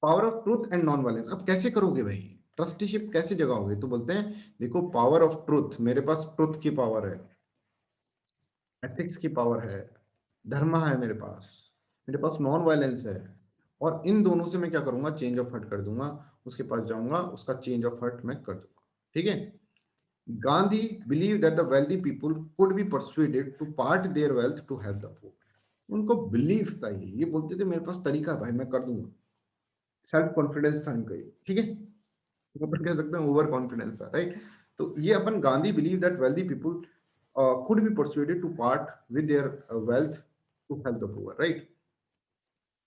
Power of truth and non violence, अब कैसे करोगे भाई, ट्रस्टीशिप कैसे जगाओगे? तो बोलते हैं देखो, पावर ऑफ ट्रूथ, मेरे पास ट्रूथ की पावर है, एथिक्स की पावर है, धर्म है मेरे पास नॉन वायलेंस है, और इन दोनों से मैं क्या करूंगा, चेंज ऑफ हार्ट कर दूंगा, उसके पास जाऊंगा, उसका चेंज ऑफ हार्ट मैं कर दूंगा, ठीक है। Gandhi believe that the wealthy people could be persuaded to part their wealth to help the poor. उनको बिलीफ था, ये बोलते थे मेरे पास तरीका है भाई, मैं कर दूंगा। सेल्फ कॉन्फिडेंस था इनका, ठीक है, अपन कह सकते हैं ओवर कॉन्फिडेंस था, राइट। तो ये अपन, Gandhi believe that wealthy people could be persuaded to part with their wealth to help the poor, right?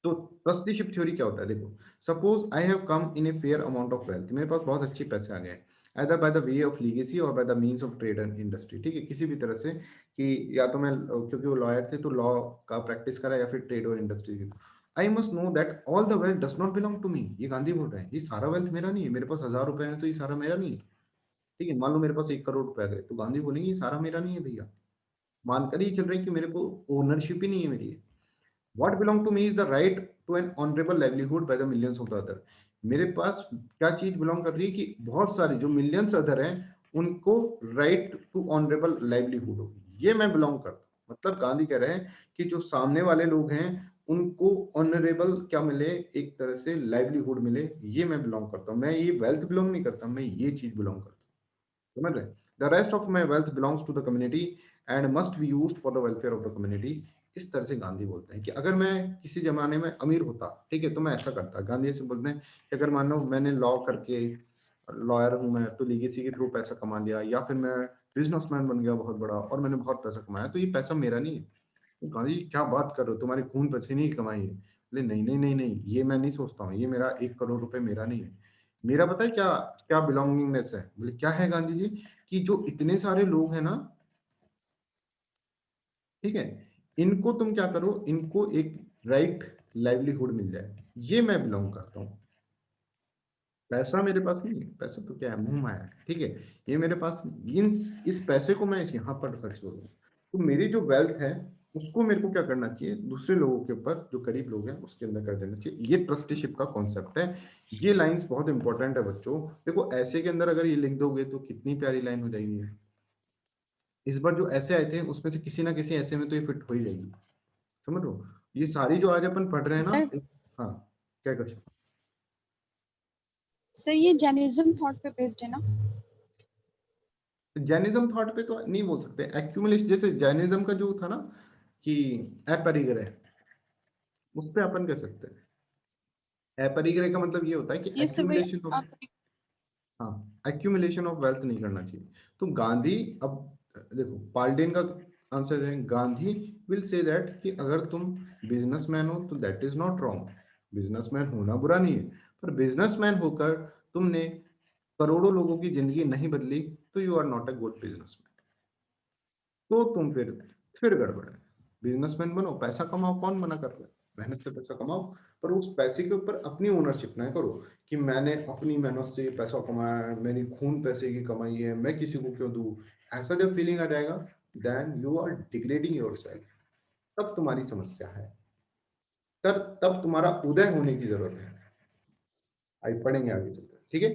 तो ट्रस्टीशिप थ्योरी क्या होता है? देखो, suppose I have come in a fair amount of wealth, मेरे पास बहुत अच्छे पैसे आ गए, either by the way of legacy or by the means of trade and industry, ठीक है, किसी भी तरह से, कि या तो मैं, क्योंकि वो लॉयर थे तो लॉ का प्रैक्टिस करा, या फिर ट्रेड और इंडस्ट्री की। I must know that all the wealth does not belong to me. ये गांधी बोल रहे हैं, ये सारा वेल्थ मेरा नहीं है, मेरे पास 1000 रुपए हैं तो ये सारा मेरा नहीं है, ठीक है। मान लो मेरे पास 1 करोड़ रुपए आ गए, तो गांधी बोलेंगे ये सारा मेरा नहीं है भैया, मानकर ही चल रहे हैं कि मेरे को ओनरशिप ही नहीं है मेरी। What belong to me is the right to an honorable livelihood by the millions of the other. मेरे पास क्या चीज बिलोंग कर रही है कि बहुत सारे जो मिलियंस अदर हैं उनको राइट टू ऑनरेबल लाइवलीहुड होगी, ये मैं बिलोंग करता हूँ। मतलब गांधी कह रहे हैं कि जो सामने वाले लोग हैं उनको ऑनरेबल क्या मिले, एक तरह से लाइवलीहुड मिले, ये मैं बिलोंग करता हूँ। मैं ये वेल्थ बिलोंग नहीं करता, मैं ये चीज बिलोंग करता हूँ, समझ रहे? The rest of my wealth belongs to the community and must be used for the welfare of the community. इस तरह से गांधी बोलते हैं कि अगर मैं किसी जमाने में अमीर होता, ठीक है, तो मैं ऐसा करता। गांधी ऐसे बोलते हैं कि अगर मान लो मैंने लॉ करके, लॉयर हूं मैं, तो लीगेसी के थ्रू पैसा कमा लिया, या फिर मैं बिजनेसमैन बन गया बहुत बड़ा और मैंने बहुत पैसा कमाया, तो ये पैसा मेरा नहीं है। तो गांधी जी क्या बात कर रहे हो, तुम्हारे खून पसीने की कमाई है। बोले नहीं नहीं नहीं नहीं, ये मैं नहीं सोचता हूँ, ये मेरा 1 करोड़ रुपए मेरा नहीं है। मेरा पता है क्या क्या बिलोंगिंगनेस है? बोले क्या है गांधी जी? कि जो इतने सारे लोग हैं ना, ठीक है, इनको तुम क्या करो, इनको एक राइट लाइवलीहुड मिल जाए, ये मैं बिलोंग करता हूँ। पैसा मेरे पास नहीं है, पैसा तो क्या है, मुंह माया है, ठीक है, ये मेरे पास, इस पैसे को मैं यहाँ पर खर्च करूँ, तो मेरी जो वेल्थ है उसको मेरे को क्या करना चाहिए, दूसरे लोगों के ऊपर, जो गरीब लोग हैं उसके अंदर कर देना चाहिए। ये ट्रस्टीशिप का कॉन्सेप्ट है। ये लाइंस बहुत इंपॉर्टेंट है बच्चों। देखो ऐसे के अंदर अगर ये लिख दोगे तो कितनी प्यारी लाइन हो जाएगी। इस बार जो ऐसे आए थे उसमें से किसी ना किसी ऐसे में तो ये फिट हो ही जाएगी, समझ लो। ये सारी जो आज अपन पढ़ रहे हैं ना, हाँ क्या क्वेश्चन? सर ये जैनिज्म थॉट पे बेस्ड है ना? जैनिज्म थॉट पे तो नहीं बोल सकते, एक्यूमुलेशन, जैसे जैनिज्म का जो था ना कि अपरिग्रह, उस पे अपन कह सकते हैं। अपरिग्रह का मतलब ये होता है कि ये सर भाई एक्यूमुलेशन ऑफ, हाँ, एक्यूमुलेशन ऑफ वेल्थ नहीं करना चाहिए। तो गांधी, अब देखो पाल्डेन का आंसर है, गांधी विल से दैट कि अगर तुम बिजनेसमैन हो तो that is not wrong, businessman होना बुरा नहीं है, पर बिजनेसमैन होकर तुमने करोड़ों लोगों की जिंदगी नहीं बदली तो you are not a good businessman. तो तुम फिर गड़बड़ है। बिजनेसमैन बनो, पैसा कमाओ, कौन मना कर रहा है, मेहनत से पैसा कमाओ, पर उस पैसे के ऊपर अपनी ओनरशिप ना करो कि मैंने अपनी मेहनत से पैसा कमाया है, मेरी खून पैसे की कमाई है, मैं किसी को क्यों दूं। ऐसा जब फीलिंग आ जाएगा, then you are degrading yourself, तब तुम्हारी समस्या है, तब तुम्हारा उदय होने की जरूरत है। आई पढ़ेंगे आगे चलकर, ठीक है।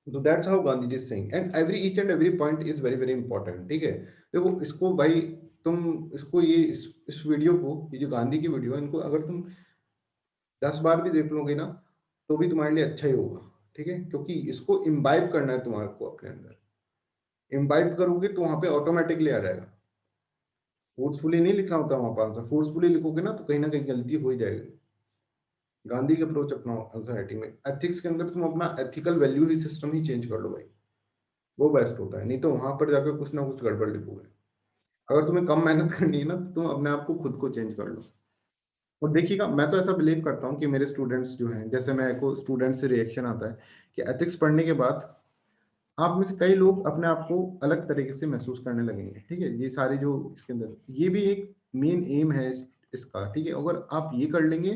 तो that's how Gandhi ji saying, and each and every point is very very important, ठीक है। देखो इसको भाई, तुम इसको, ये इस वीडियो को, ये जो गांधी की वीडियो है, इनको अगर तुम 10 बार भी देख लोगे ना तो भी तुम्हारे लिए अच्छा ही होगा, ठीक है, क्योंकि इसको इम्बाइब करना है तुम्हारे को अपने अंदर। इम्बाइब करोगे तो वहां पे ऑटोमेटिकली आ जाएगा। फोर्सफुली नहीं लिखना होता वहां पर आंसर, फोर्सफुली लिखोगे ना तो कहीं ना कहीं गलती हो ही जाएगी। गांधी के अप्रोच अपना आंसर राइटिंग में, एथिक्स के अंदर तुम अपना एथिकल वैल्यू ही सिस्टम ही चेंज कर लो भाई, वो बेस्ट होता है। नहीं तो वहां पर जाकर कुछ ना कुछ गड़बड़ लिखोगे। अगर तुम्हें कम मेहनत करनी है ना तो तुम अपने आप को खुद को चेंज कर लो। और देखिएगा, मैं तो ऐसा बिलीव करता हूँ कि मेरे स्टूडेंट्स जो हैं, जैसे मेरे को स्टूडेंट से रिएक्शन आता है कि एथिक्स पढ़ने के बाद आप में से कई लोग अपने आप को अलग तरीके से महसूस करने लगेंगे। ठीक है, ये सारी जो इसके अंदर ये भी एक मेन एम है इसका। ठीक है, अगर आप ये कर लेंगे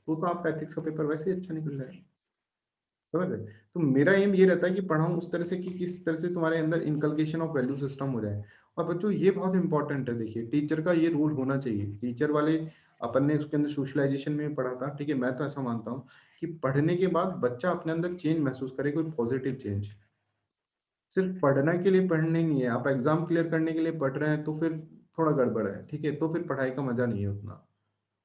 तो आपका एथिक्स का पेपर वैसे ही अच्छा निकल जाएगा। समझ रहे? तो मेरा एम ये रहता है कि पढ़ाऊं उस तरह से कि किस तरह से तुम्हारे अंदर इनकलकेशन ऑफ वैल्यू सिस्टम हो जाए। और बच्चों ये बहुत इंपॉर्टेंट है, देखिए टीचर का ये रोल होना चाहिए। टीचर वाले अपन ने उसके अंदर सोशलाइजेशन में पढ़ा था। ठीक है, मैं तो ऐसा मानता हूँ कि पढ़ने के बाद बच्चा अपने अंदर चेंज महसूस करे, कोई पॉजिटिव चेंज। सिर्फ पढ़ने के लिए पढ़ने नहीं है, आप एग्जाम क्लियर करने के लिए पढ़ रहे हैं तो फिर थोड़ा गड़बड़ है। ठीक है, तो फिर पढ़ाई का मजा नहीं है उतना,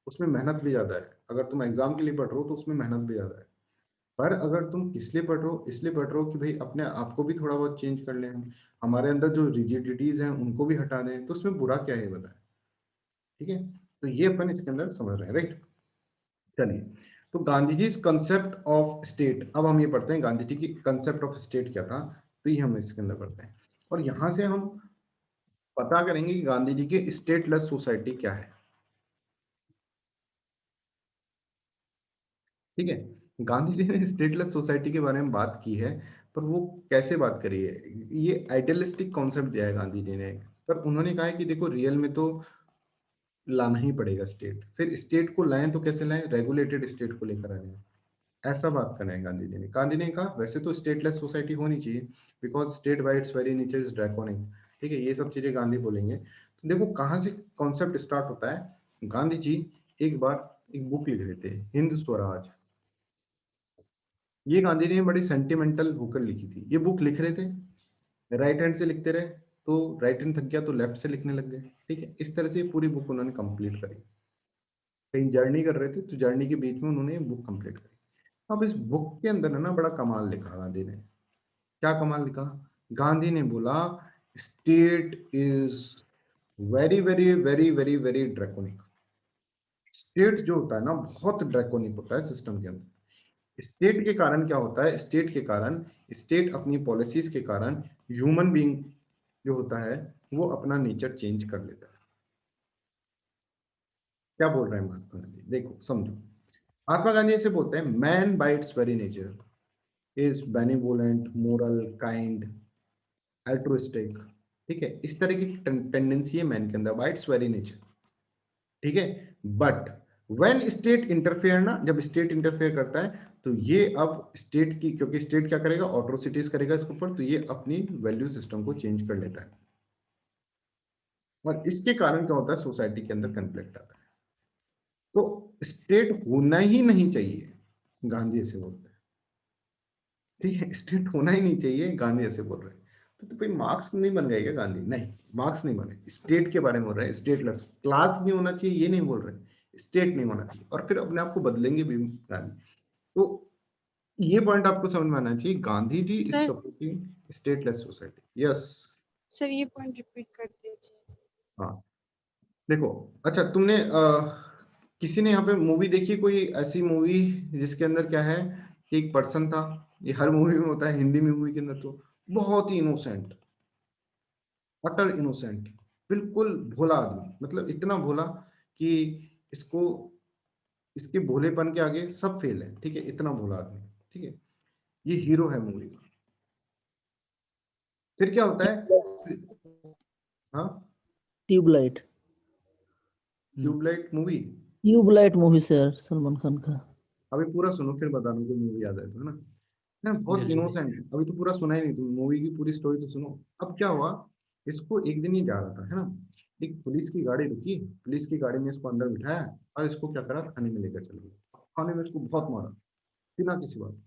उसमें मेहनत भी ज्यादा है। अगर तुम एग्जाम के लिए पढ़ रहे हो तो उसमें मेहनत भी ज्यादा है। पर अगर तुम इसलिए पढ़ रहे हो, इसलिए पढ़ रहे हो कि भाई अपने आप को भी थोड़ा बहुत चेंज कर लें, हम हमारे अंदर जो रिजिडिटीज हैं उनको भी हटा दें, तो उसमें बुरा क्या है बताएं। ठीक है, तो ये अपन इसके अंदर समझ रहे हैं, राइट। चलिए, तो Gandhi ji concept of state, अब हम ये पढ़ते हैं गांधी जी की कंसेप्ट ऑफ स्टेट क्या था। तो ये हम इसके अंदर पढ़ते हैं और यहां से हम पता करेंगे कि गांधी जी की स्टेटलेस सोसाइटी क्या है। ठीक है, गांधी जी ने स्टेटलेस सोसाइटी के बारे में बात की है, पर वो कैसे बात करी है, ये आइडियलिस्टिक कॉन्सेप्ट दिया है गांधी जी ने। पर उन्होंने कहा है कि देखो रियल में तो लाना ही पड़ेगा स्टेट, फिर स्टेट को लाएं तो कैसे लाएं, रेगुलेटेड स्टेट को लेकर आ जाए, ऐसा बात करना है गांधी जी ने। गांधी ने कहा वैसे तो स्टेटलेस सोसाइटी होनी चाहिए, because state by its very nature is draconic. ठीक है, ये सब चीजें गांधी बोलेंगे। तो देखो कहाँ से कॉन्सेप्ट स्टार्ट होता है। गांधी जी एक बार एक बुक लिख रहे थे, हिंद स्वराज। ये गांधी जी ने बड़ी सेंटिमेंटल होकर लिखी थी। ये बुक लिख रहे थे, राइट हैंड से लिखते रहे, तो राइट हैंड थक गया तो लेफ्ट से लिखने लग गए। ठीक है, इस तरह से पूरी बुक उन्होंने कंप्लीट करी। कहीं जर्नी कर रहे थे तो जर्नी के बीच में उन्होंने बुक कंप्लीट करी। अब इस बुक के अंदर है ना बड़ा कमाल लिखा गांधी ने। क्या कमाल लिखा? गांधी ने बोला state is very very very very very draconic. State जो होता है ना बहुत ड्रैकोनिक होता है सिस्टम के अंदर। स्टेट के कारण क्या होता है, स्टेट के कारण, स्टेट अपनी पॉलिसीज के कारण ह्यूमन बीइंग जो होता है वो अपना नेचर चेंज कर लेता है। क्या बोल रहे हैं महात्मा गांधी, देखो समझो। महात्मा गांधी ऐसे बोलते हैं man bye its very nature is benevolent, moral, kind, altruistic. ठीक है, इस तरह की टेंडेंसी है मैन के अंदर बाय इट्स वेरी नेचर। ठीक है, बट व्हेन स्टेट इंटरफेयर ना, जब स्टेट इंटरफेयर करता है तो ये अब स्टेट की, क्योंकि स्टेट क्या करेगा, ऑट्रोसिटीज करेगा इसके ऊपर, तो ये अपनी वैल्यू सिस्टम को चेंज कर लेता है। और इसके कारण क्या होता है, सोसाइटी के अंदर कन्फ्लिक्ट आता है। तो स्टेट होना ही नहीं चाहिए, गांधी ऐसे बोलते हैं। ठीक है, स्टेट होना ही नहीं चाहिए, गांधी ऐसे बोल रहे हैं। तो भाई मार्क्स नहीं बन गए क्या गांधी? नहीं, मार्क्स नहीं बने, स्टेट के बारे में बोल रहे हैं। स्टेटलेस क्लास नहीं होना चाहिए ये नहीं बोल रहे, स्टेट नहीं होना चाहिए। और फिर अपने आप को बदलेंगे भी गांधी। तो ये पॉइंट आपको समझ में आना चाहिए, Gandhi ji is sir supporting stateless society. Yes, sir ये पॉइंट रिपीट कर दीजिए। हाँ देखो, अच्छा तुमने किसी ने यहाँ पे मूवी देखी, कोई ऐसी मूवी जिसके अंदर क्या है कि एक पर्सन था, ये हर मूवी में होता है, हिंदी मूवी के अंदर तो बहुत ही इनोसेंट, अटर इनोसेंट, बिल्कुल भोला आदमी, मतलब इतना भोला कि इसको, इसके भोलेपन के आगे सब फेल है। ठीक है, इतना भोला आदमी। ठीक है, ये हीरो है मूवी का। फिर क्या होता है, हाँ ट्यूबलाइट। ट्यूबलाइट मूवी, ट्यूबलाइट मूवी से यार, सलमान खान का। अभी पूरा सुनो फिर बता दूं, मूवी याद है तो, है ना बहुत जल्दी इनोसेंट। अभी तो पूरा सुना ही नहीं, तुम मूवी की पूरी स्टोरी तो सुनो। अब क्या हुआ, इसको एक दिन ही जा रहा था, है ना, एक पुलिस की गाड़ी रुकी, पुलिस की गाड़ी में इसको अंदर बिठाया और इसको क्या करा, थाने में लेकर चले गए। थाने में इसको बहुत मारा बिना किसी बात,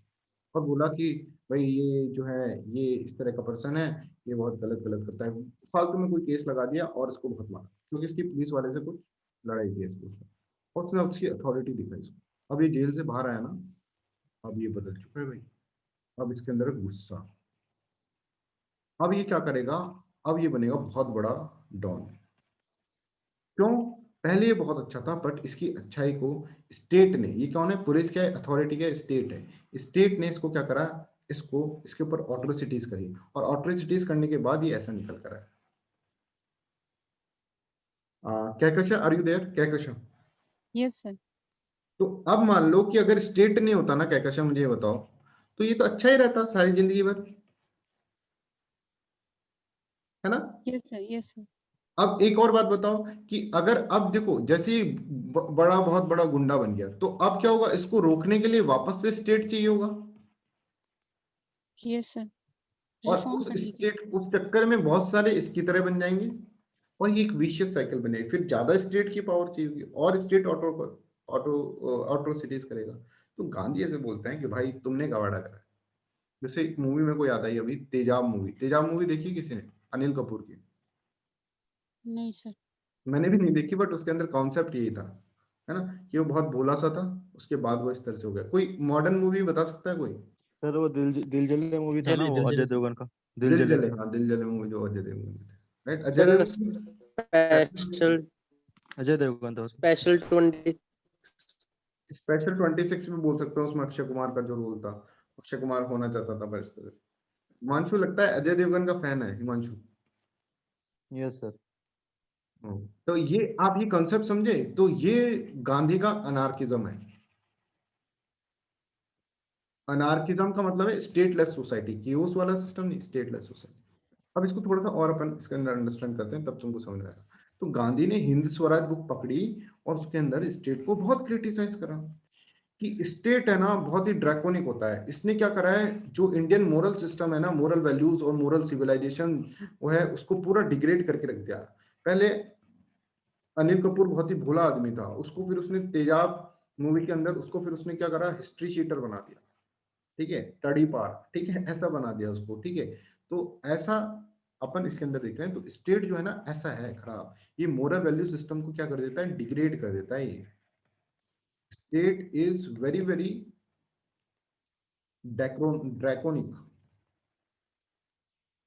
और बोला कि भाई ये जो है ये इस तरह का पर्सन है, ये बहुत गलत गलत करता है। फालतू में कोई केस लगा दिया और इसको बहुत मारा, क्योंकि इसकी पुलिस वाले से कुछ लड़ाई थी इसके ऊपर, और उसने उसकी अथॉरिटी दिखाई इसको। अब ये जेल से बाहर आया ना, अब ये बदल चुका है भाई, अब इसके अंदर है गुस्सा। अब ये क्या करेगा, अब ये बनेगा बहुत बड़ा डॉन। क्यों? पहले ये बहुत अच्छा था, बट इसकी अच्छाई को स्टेट ने, ये कौन है, पुलिस क्या है, अथॉरिटी क्या है, स्टेट है, स्टेट ने इसको क्या करा, इसको इसके ऊपर ऑट्रोसिटीज करी, और ऑट्रोसिटीज करने के बाद ये ऐसा निकल कर आया। Kahkasha, are you there Kahkasha? Yes, sir. तो अब मान लो कि अगर स्टेट नहीं होता ना कहकशा, मुझे ये बताओ, तो ये तो अच्छा ही रहता सारी जिंदगी भर, है ना? Yes, sir. Yes, sir. अब एक और बात बताओ कि अगर अब देखो जैसे ही बड़ा बहुत बड़ा गुंडा बन गया, तो अब क्या होगा, इसको रोकने के लिए वापस से स्टेट चाहिए होगा, Yes, sir. और Reform उस करने के स्टेट, उस चक्कर में बहुत सारे इसकी तरह बन जाएंगे, और ये एक विशियस साइकिल बनेगी। फिर ज्यादा स्टेट की पावर चाहिए होगी, और स्टेट ऑट्रोसिटीज करेगा। तो गांधी ऐसे बोलते हैं कि भाई तुमने गवाड़ा करा। जैसे एक मूवी मेरे को याद आई अभी, तेजाब मूवी। तेजाब मूवी देखी किसी ने? अनिल कपूर की। नहीं सर। मैंने भी नहीं देखी, बट उसके अंदर कॉन्सेप्ट यही था, है ना, कि वो बहुत भोला सा था, उसके बाद वो इस तरह से हो गया। कोई मॉडर्न मूवी बता सकता है कोई? सर वो दिल जले मूवी था ना, वो अजय देवगन का, दिल दिल जले। जले, हाँ दिल जले मूवी, जो अजय देवगन की थी, राइट? अजय सर देवगन, अजय देवगन था उसमें। स्पेशल 20। स्पेशल 26 में बोल सकते हो, उसमें अक्षय कुमार का जो रोल था, अक्षय कुमार होना चाहता था, बस हिमांशु लगता है अजय देवगन का फैन है, हिमांशु। Yes sir. तो ये आप ये कॉन्सेप्ट समझे, तो ये गांधी का अनार्किज्म है। अनार्किज्म का मतलब है स्टेटलेस सोसाइटी, कियोस वाला सिस्टम नहीं, स्टेटलेस सोसाइटी। अब इसको थोड़ा सा और अपन इसके अंदर अंडरस्टैंड करते हैं, तब तुमको समझ में आएगा। तो गांधी ने हिंद स्वराज बुक पकड़ी, और उसके अंदर स्टेट को बहुत क्रिटिसाइज करा कि स्टेट है ना बहुत ही ड्रैकोनिक होता है। इसने क्या करा है, जो इंडियन मोरल सिस्टम है ना, मोरल वैल्यूज और मोरल सिविलाइजेशन वो है, उसको पूरा डिग्रेड करके रख दिया। पहले अनिल कपूर बहुत ही भोला आदमी था, उसको फिर उसने तेजाब मूवी के अंदर उसको फिर उसने क्या करा, हिस्ट्री शीटर बना दिया, ठीक है, स्टडी पार्ट, ठीक है, ऐसा बना दिया उसको, ठीक है। तो ऐसा अपन इसके अंदर देख रहे हैं। तो स्टेट जो है ना ऐसा है खराब, ये मोरल वैल्यू सिस्टम को क्या कर देता है, डिग्रेड कर देता है। ये स्टेट इज वेरी वेरी ड्रैकोनिक।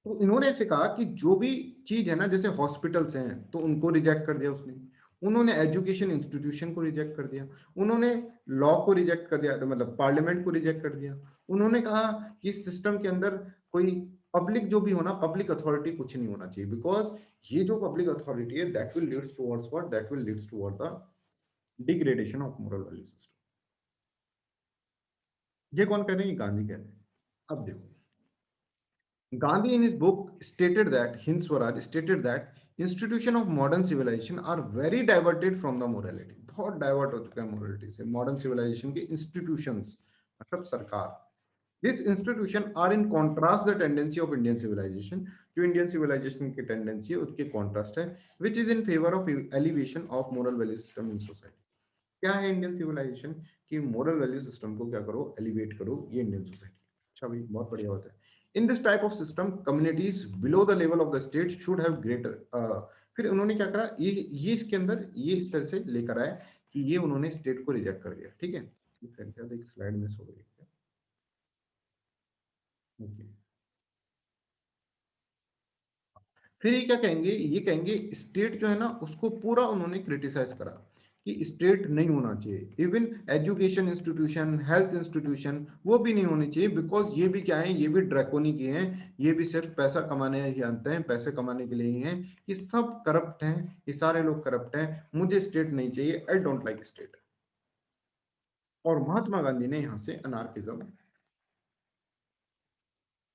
तो इन्होंने ऐसे कहा कि जो भी चीज है ना, जैसे हॉस्पिटल्स हैं तो उनको रिजेक्ट कर दिया उसने, उन्होंने एजुकेशन इंस्टीट्यूशन को रिजेक्ट कर दिया, उन्होंने लॉ को रिजेक्ट कर दिया, मतलब पार्लियामेंट को रिजेक्ट कर दिया। उन्होंने कहा कि सिस्टम के अंदर कोई पब्लिक जो भी होना, पब्लिक अथॉरिटी कुछ नहीं होना चाहिए, बिकॉज ये जो पब्लिक अथॉरिटी है that will leads towards what, that will leads toward the degradation of moral value system. ये कौन कह रहे हैं? गांधी कह रहे हैं। अब देखो, Gandhi in his book stated that, Hind Swaraj stated that institution of modern civilization are very diverted from the morality. बहुत डाइवर्ट हो चुका है मोरलिटी से, मॉडर्न सिविलाइजेशन के इंस्टीट्यूशंस, मतलब सरकार। This institution are in contrast the tendency of Indian civilization, जो Indian civilisation की टेंडेंसी है उसके कॉन्ट्रास्ट है, which is in favor of elevation of moral value system in society. क्या है इंडियन सिविलाइजेशन कि मोरल वैल्यू सिस्टम को क्या करो, एलिवेट करो, ये इंडियन सोसाइटी। अच्छा भाई, बहुत बढ़िया होता है। In this type of system communities below the level of the state should have greater. फिर उन्होंने क्या करा, ये इसके अंदर ये इस तरह से लेकर आए कि ये उन्होंने स्टेट को रिजेक्ट कर दिया, ठीक है। एक स्लाइड मिस हो गई, ओके। फिर ये क्या कहेंगे, ये कहेंगे स्टेट जो है ना उसको पूरा उन्होंने क्रिटिसाइज करा कि स्टेट नहीं होना चाहिए, even education institution, health institution वो भी नहीं होनी चाहिए, बिकॉज ये भी क्या है, ये भी ड्रैकोनिक हैं, ये भी सिर्फ पैसा कमाने ही जानते हैं, पैसे कमाने के लिए ही हैं, ये सब करप्ट हैं, ये सारे लोग करप्ट हैं, मुझे स्टेट नहीं चाहिए, आई डोंट लाइक स्टेट। और महात्मा गांधी ने यहां से anarchism,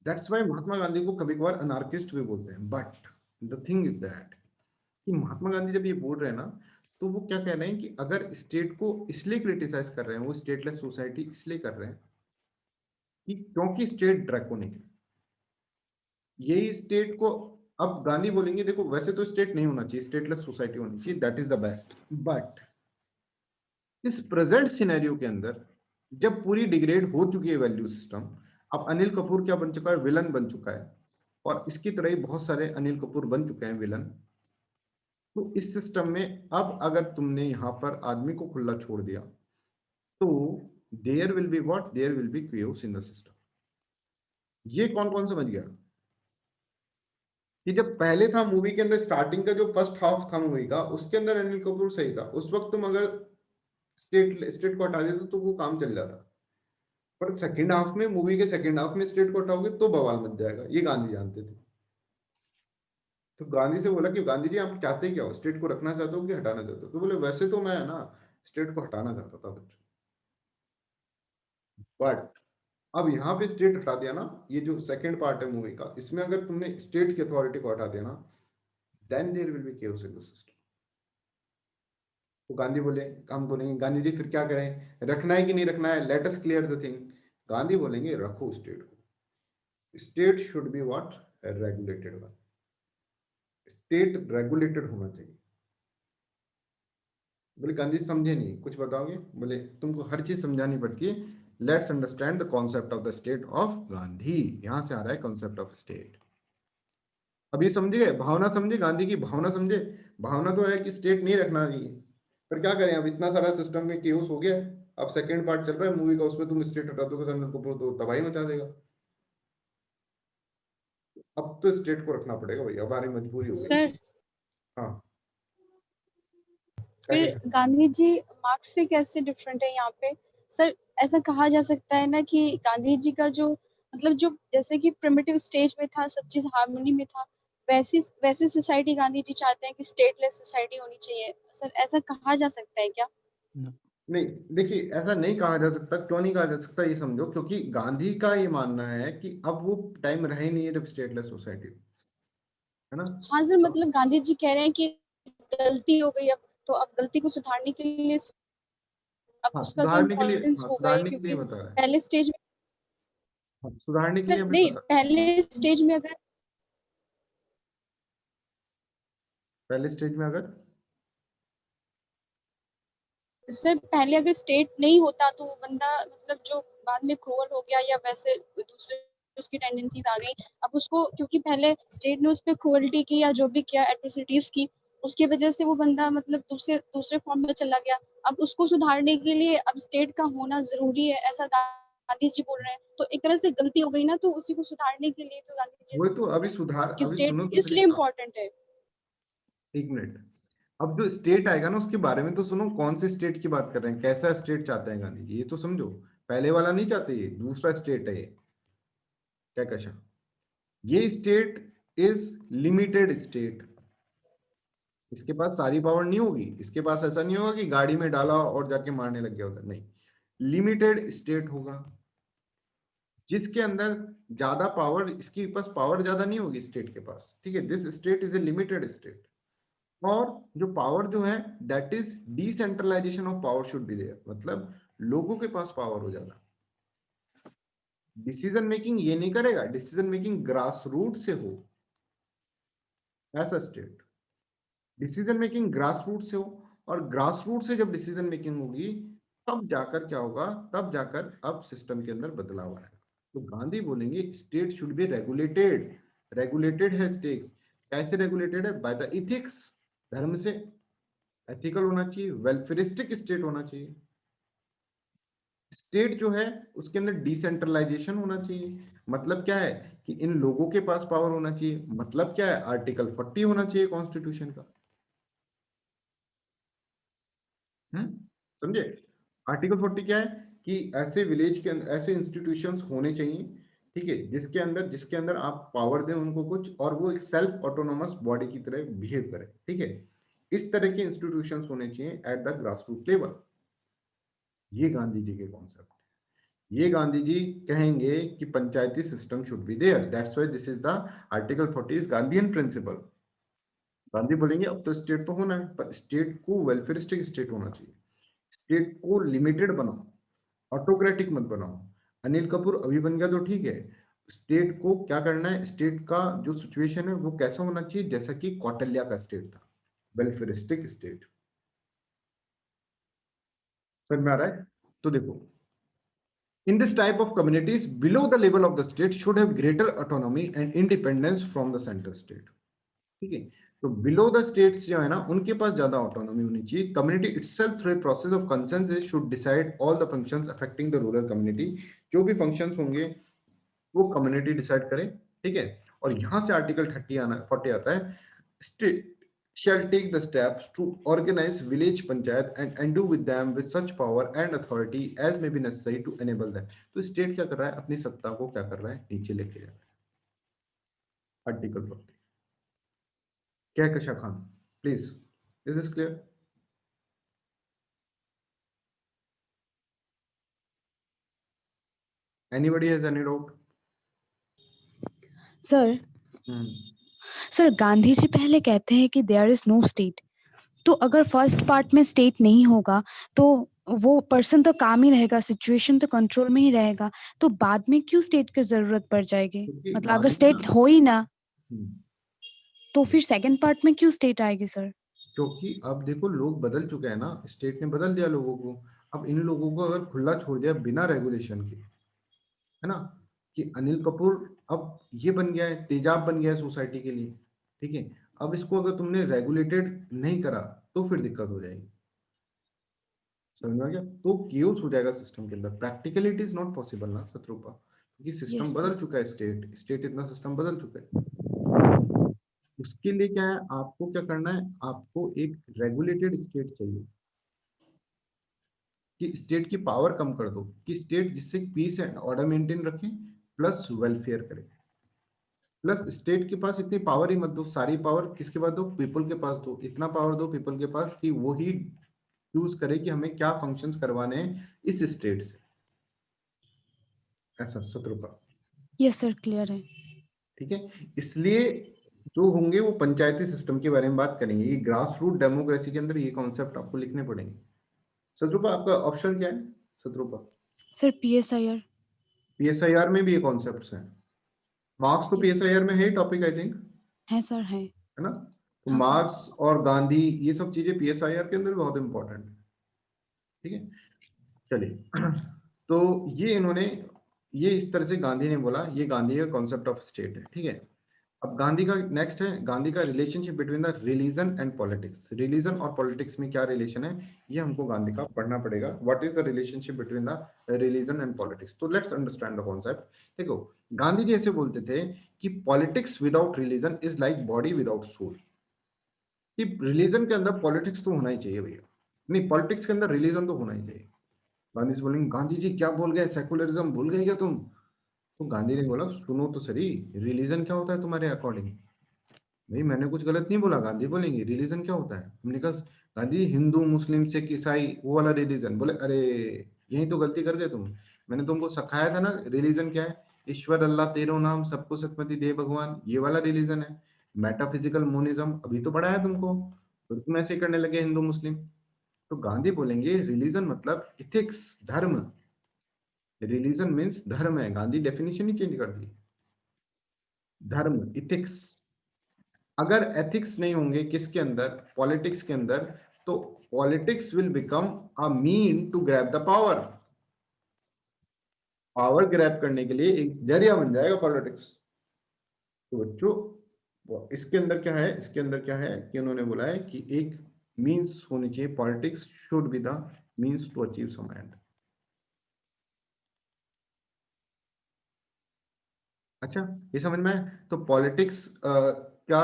that's why Mahatma Gandhi को कभी कभार अनार्किस्ट भी बोलते हैं। But the thing is that कि महात्मा गांधी जब ये बोल रहे हैं ना, तो वो क्या कह रहे हैं कि अगर स्टेट को इसलिए क्रिटिसाइज कर रहे हैं, वो स्टेटलेस सोसाइटी इसलिए कर रहे हैं कि क्योंकि स्टेट ड्रैकोनिक है। यही स्टेट को अब गांधी बोलेंगे देखो वैसे तो स्टेट नहीं होना चाहिए, स्टेटलेस सोसाइटी होनी चाहिए, that is the best. But इस प्रेजेंट सिनेरियो के अंदर जब पूरी डिग्रेड हो चुकी है वैल्यू सिस्टम, अब अनिल कपूर क्या बन चुका है, विलन बन चुका है, और इसकी तरह ही बहुत सारे अनिल कपूर बन चुके हैं विलन। तो इस सिस्टम में अब अगर तुमने यहां पर आदमी को खुला छोड़ दिया, तो there will be what, there will be chaos in the system. ये कौन कौन समझ गया कि जब पहले था मूवी के अंदर स्टार्टिंग का जो फर्स्ट हाफ था मूवी का, उसके अंदर अनिल कपूर सही था, उस वक्त तुम अगर स्टेट को हटा देते तो वो काम चल जाता, पर सेकंड हाफ में, मूवी के सेकंड हाफ में स्टेट को हटाओगे तो बवाल मच जाएगा, ये गांधी जानते थे। तो गांधी से बोला कि गांधी जी आप चाहते क्या हो, स्टेट को रखना चाहते हो कि हटाना चाहते हो? तो बोले वैसे तो मैं ना स्टेट को हटाना चाहता था बच्चों, बट अब यहाँ पे स्टेट हटा दिया ना, ये जो सेकंड पार्ट है मूवी का, इसमें अगर तुमने स्टेट की अथॉरिटी को हटा दिया ना, then there will be chaos in the system. तो गांधी बोले, हम बोलेंगे गांधी जी फिर क्या करें, रखना है कि नहीं रखना है, let us clear the thing. Gandhi बोलेंगे रखो स्टेट को, state should be what, regulated one, state regulated होना चाहिए। बोले गांधी समझे नहीं, कुछ बताओगे? बोले तुमको हर चीज समझानी पड़ती है, let's understand the concept of the state of Gandhi, यहां से आ रहा है कॉन्सेप्ट ऑफ स्टेट। अब ये समझे, भावना समझे, गांधी की भावना समझे। भावना तो है कि स्टेट नहीं रखना चाहिए, पर क्या करें, अब इतना सारा सिस्टम में केओस हो गया है, अब सेकंड पार्ट चल रहा है मूवी का, उसमें तुम स्टेट हटा दोगे तो अनिल कपूर तो तबाही मचा देगा। अब तो स्टेट को रखना पड़ेगा भैया, हमारी मजबूरी हो गई। सर हाँ फिर गांधी जी मार्क्स से कैसे डिफरेंट है यहाँ पे? सर ऐसा कहा जा सकता है ना कि गांधी जी का जो मतलब जो जैसे कि प्रिमिटिव स्टेज में था, सब चीज हार्मनी में था, वैसी वैसी सोसाइटी गांधी जी चाहते हैं कि स्टेटलेस सोसाइटी होनी चाहिए। सर ऐसा कहा जा सकता है क्या? नहीं, देखिए ऐसा नहीं कहा जा सकता। क्यों नहीं कहा जा सकता ये समझो, क्योंकि गांधी का ये मानना है कि अब वो टाइम रहे नहीं है जब स्टेटलेस सोसाइटी, है ना। हाँ सर, मतलब गांधी जी कह रहे हैं कि गलती हो गई, अब तो अब गलती को सुधारने के लिए अब हाँ उसका तो सुधारने के लिए, इम्पोर्टेंस हाँ होगा ही, सुधारने के लिए क्योंकि बता रहा है, पहले स्टेज में हाँ, सुधारने के लिए सर अभी नहीं, बता, पहले स्टेज में अगर पहले स्टेज में अगर सर पहले अगर स्टेट नहीं होता तो वो बंदा मतलब जो बाद में क्रूअल हो गया या वैसे दूसरे उसकी टेंडेंसीज आ गई, अब उसको क्योंकि पहले स्टेट ने उस पर क्रूअल्टी की या जो भी किया, एट्रोसिटीज की, उसकी वजह से वो बंदा मतलब दूसरे दूसरे फॉर्म में चला गया। अब उसको सुधारने के लिए अब स्टेट का होना जरूरी है, ऐसा गांधी जी बोल रहे हैं। तो एक तरह से गलती हो गई ना, तो उसी को सुधारने के लिए तो गांधी जी वो ऐसा तो बोल अभी रहे हैं सुधार, कि अभी स्टेट सुनो तो इसलिए सही। इम्पोर्टेंट है। एक मिनट, अब जो स्टेट आएगा ना उसके बारे में तो सुनो, कौन से स्टेट की बात कर रहे हैं, कैसा स्टेट चाहते हैं गांधी जी, ये तो समझो। पहले वाला नहीं चाहते, ये दूसरा स्टेट है ये, क्या कशा, ये स्टेट इज लिमिटेड स्टेट, इसके पास सारी पावर नहीं होगी, इसके पास ऐसा नहीं होगा कि गाड़ी में डाला और जाके मारने लग गया उधर, नहीं, लिमिटेड स्टेट होगा जिसके अंदर ज्यादा पावर, इसके पास पावर ज्यादा नहीं होगी स्टेट के पास, ठीक है। This state is a limited state, और जो पावर जो है that is decentralisation of power should be there, मतलब लोगों के पास पावर हो ज्यादा, डिसीजन मेकिंग ये नहीं करेगा, डिसीजन मेकिंग ग्रास रूट से हो, ऐसा state, decision making grass root से हो, और ग्रास रूट से जब डिसीजन मेकिंग होगी तब जाकर क्या होगा, तब जाकर अब सिस्टम के अंदर बदलाव आएगा। तो गांधी बोलेंगे state should be regulated, regulated है स्टेट्स, कैसे रेगुलेटेड है, बाय द इथिक्स, धर्म से, एथिकल होना चाहिए, वेलफेयरिस्टिक स्टेट होना चाहिए। स्टेट जो है उसके अंदर डिसेंट्रलाइजेशन होना चाहिए, मतलब क्या है कि इन लोगों के पास पावर होना चाहिए, मतलब क्या है, आर्टिकल 40 होना चाहिए कॉन्स्टिट्यूशन का, समझे। आर्टिकल 40 क्या है कि ऐसे विलेज के अंदर ऐसे इंस्टीट्यूशंस होने चाहिए, ठीक है, जिसके अंदर आप पावर दें उनको कुछ, और वो एक सेल्फ ऑटोनोमस बॉडी की तरह बिहेव करे, ठीक है। इस तरह के इंस्टीट्यूशंस होने चाहिए at the grass root level. ये गांधी जी के कॉन्सेप्ट, ये गांधी जी कहेंगे कि panchayati system should be there, that's why this is the article 40 is Gandhian principle. Gandhi बोलेंगे अब तो स्टेट तो होना है, पर स्टेट को वेलफेयरिस्टिक स्टेट होना चाहिए, स्टेट को लिमिटेड बनाओ, ऑटोक्रेटिक मत बनाओ। अनिल कपूर अभी बन गया तो ठीक है, स्टेट को क्या करना है, स्टेट का जो सिचुएशन है वो कैसा होना चाहिए, जैसा कि कौटिल्य का स्टेट था, वेलफेयरिस्टिक स्टेट। समझ में आ रहा है? तो देखो, in this type of communities below the level of the state should have greater autonomy and independence from the center state, ठीक है। तो बिलो द स्टेट्स जो है ना उनके पास ज्यादा ऑटोनॉमी होनी चाहिए, community itself through process of consensus should decide all the functions affecting the rural community, जो भी फंक्शंस होंगे वो कम्युनिटी डिसाइड करे, ठीक है। और यहाँ से आर्टिकल 40 आता है, state shall take the steps to organize village panchayat and endue with them with such power and authority as may be necessary to enable them। तो स्टेट क्या कर रहा है, अपनी सत्ता को क्या कर रहा है, नीचे लेके जा रहा है। आर्टिकल 40 क्या है कशा Khan, please, is this clear? Anybody has any doubt? Sir sir Gandhi ji पहले कहते हैं कि देयर इज नो स्टेट, तो अगर फर्स्ट पार्ट में स्टेट नहीं होगा तो वो पर्सन तो काम ही रहेगा, सिचुएशन तो कंट्रोल में ही रहेगा, तो बाद में क्यों स्टेट की जरूरत पड़ जाएगी? क्योंकि मतलब अगर गांधी स्टेट हो ही ना हम्म, तो फिर सेकंड पार्ट में क्यों स्टेट आएगी सर? क्योंकि अब देखो लोग बदल चुके हैं ना, स्टेट ने बदल दिया लोगों को। अब इन लोगों को अगर खुला छोड़ दिया बिना रेगुलेशन के, है ना, कि अनिल कपूर अब ये बन गया है, तेजाब बन गया है सोसाइटी के लिए, ठीक है। अब इसको अगर तुमने रेगुलेटेड नहीं करा तो फिर दिक्कत हो जाएगी, समझ में आ गया? तो केओस हो जाएगा सिस्टम के अंदर, practically it is not possible ना शत्रुपा, क्योंकि सिस्टम Yes, बदल sir. चुका है, स्टेट इतना सिस्टम बदल चुका है। उसके लिए क्या है, आपको क्या करना है, आपको एक रेगुलेटेड स्टेट चाहिए, कि स्टेट की पावर कम कर दो, कि स्टेट जिससे पीस एंड ऑर्डर मेंटेन रखे प्लस वेलफेयर करे। प्लस स्टेट के पास इतनी पावर ही मत दो, सारी पावर किसके पास दो, पीपल के पास दो, इतना पावर दो पीपल के पास कि वो ही चूज करे कि हमें क्या फंक्शंस करवाने हैं इस स्टेट से, ऐसा शत्रुपा, यस सर, क्लियर है। ठीक है। इसलिए जो होंगे वो पंचायती सिस्टम के बारे में बात करेंगे, ये ग्रास रूट डेमोक्रेसी के अंदर ये कॉन्सेप्ट आपको लिखने पड़ेंगे। शत्रुपा आपका ऑप्शन क्या है शत्रुपा? Sir PSIR. पीएसआईआर में भी ये कॉन्सेप्ट्स हैं, मार्क्स तो पीएसआईआर में है टॉपिक आई थिंक, है सर, है है ना। तो हाँ सर। मार्क्स और गांधी ये सब चीजें पीएसआईआर के अंदर बहुत इंपॉर्टेंट है, ठीक है। चलिए तो ये इन्होंने, ये इस तरह से गांधी ने बोला, ये गांधी का कॉन्सेप्ट ऑफ स्टेट है, ठीक है। अब गांधी का नेक्स्ट है, गांधी का relationship between the religion and politics. Religion और पॉलिटिक्स में क्या रिलेशन है, ये हमको गांधी का पढ़ना पड़ेगा। What is the relationship between the religion and politics? तो लेट्स अंडरस्टैंड द कॉन्सेप्ट। देखो गांधी जी ऐसे बोलते थे कि politics without religion is like body without soul, कि रिलीजन के अंदर पॉलिटिक्स तो होना ही चाहिए भैया, नहीं पॉलिटिक्स के अंदर रिलीजन तो होना ही चाहिए। गांधी जी बोलेंगे, गांधी जी क्या बोल गए, सेकुलरिज्म भूल गए क्या तुम? तो गांधी ने बोला सुनो तो सही, रिलीजन क्या होता है तुम्हारे अकॉर्डिंग? नहीं मैंने कुछ गलत नहीं बोला। गांधी बोलेंगे रिलीजन क्या होता है? हमने कहा गांधी हिंदू मुस्लिम सिख ईसाई वो वाला रिलीजन। बोले अरे यही तो गलती कर गए तुम, मैंने तुमको सिखाया था ना रिलीजन क्या है, ईश्वर अल्लाह तेरो नाम सबको सतमति दे भगवान, ये वाला रिलीजन है। मेटाफिजिकल मोनिज्म अभी तो पढ़ाया तुमको, तो तुम ऐसे करने लगे हिंदू मुस्लिम। तो गांधी बोलेंगे रिलीजन मतलब इथिक्स, धर्म। रिलीजन मीन्स धर्म है, गांधी डेफिनेशन ही चेंज कर दी, धर्म इथिक्स। अगर एथिक्स नहीं होंगे किसके अंदर, पॉलिटिक्स के अंदर, तो politics will become a mean to grab the power. Power grab करने के लिए एक जरिया बन जाएगा पॉलिटिक्स। तो बच्चों इसके अंदर क्या है, इसके अंदर क्या है कि उन्होंने बोला है कि एक मीन्स होनी चाहिए, politics should be the means to achieve some end. अच्छा ये समझ में आया? तो पॉलिटिक्स क्या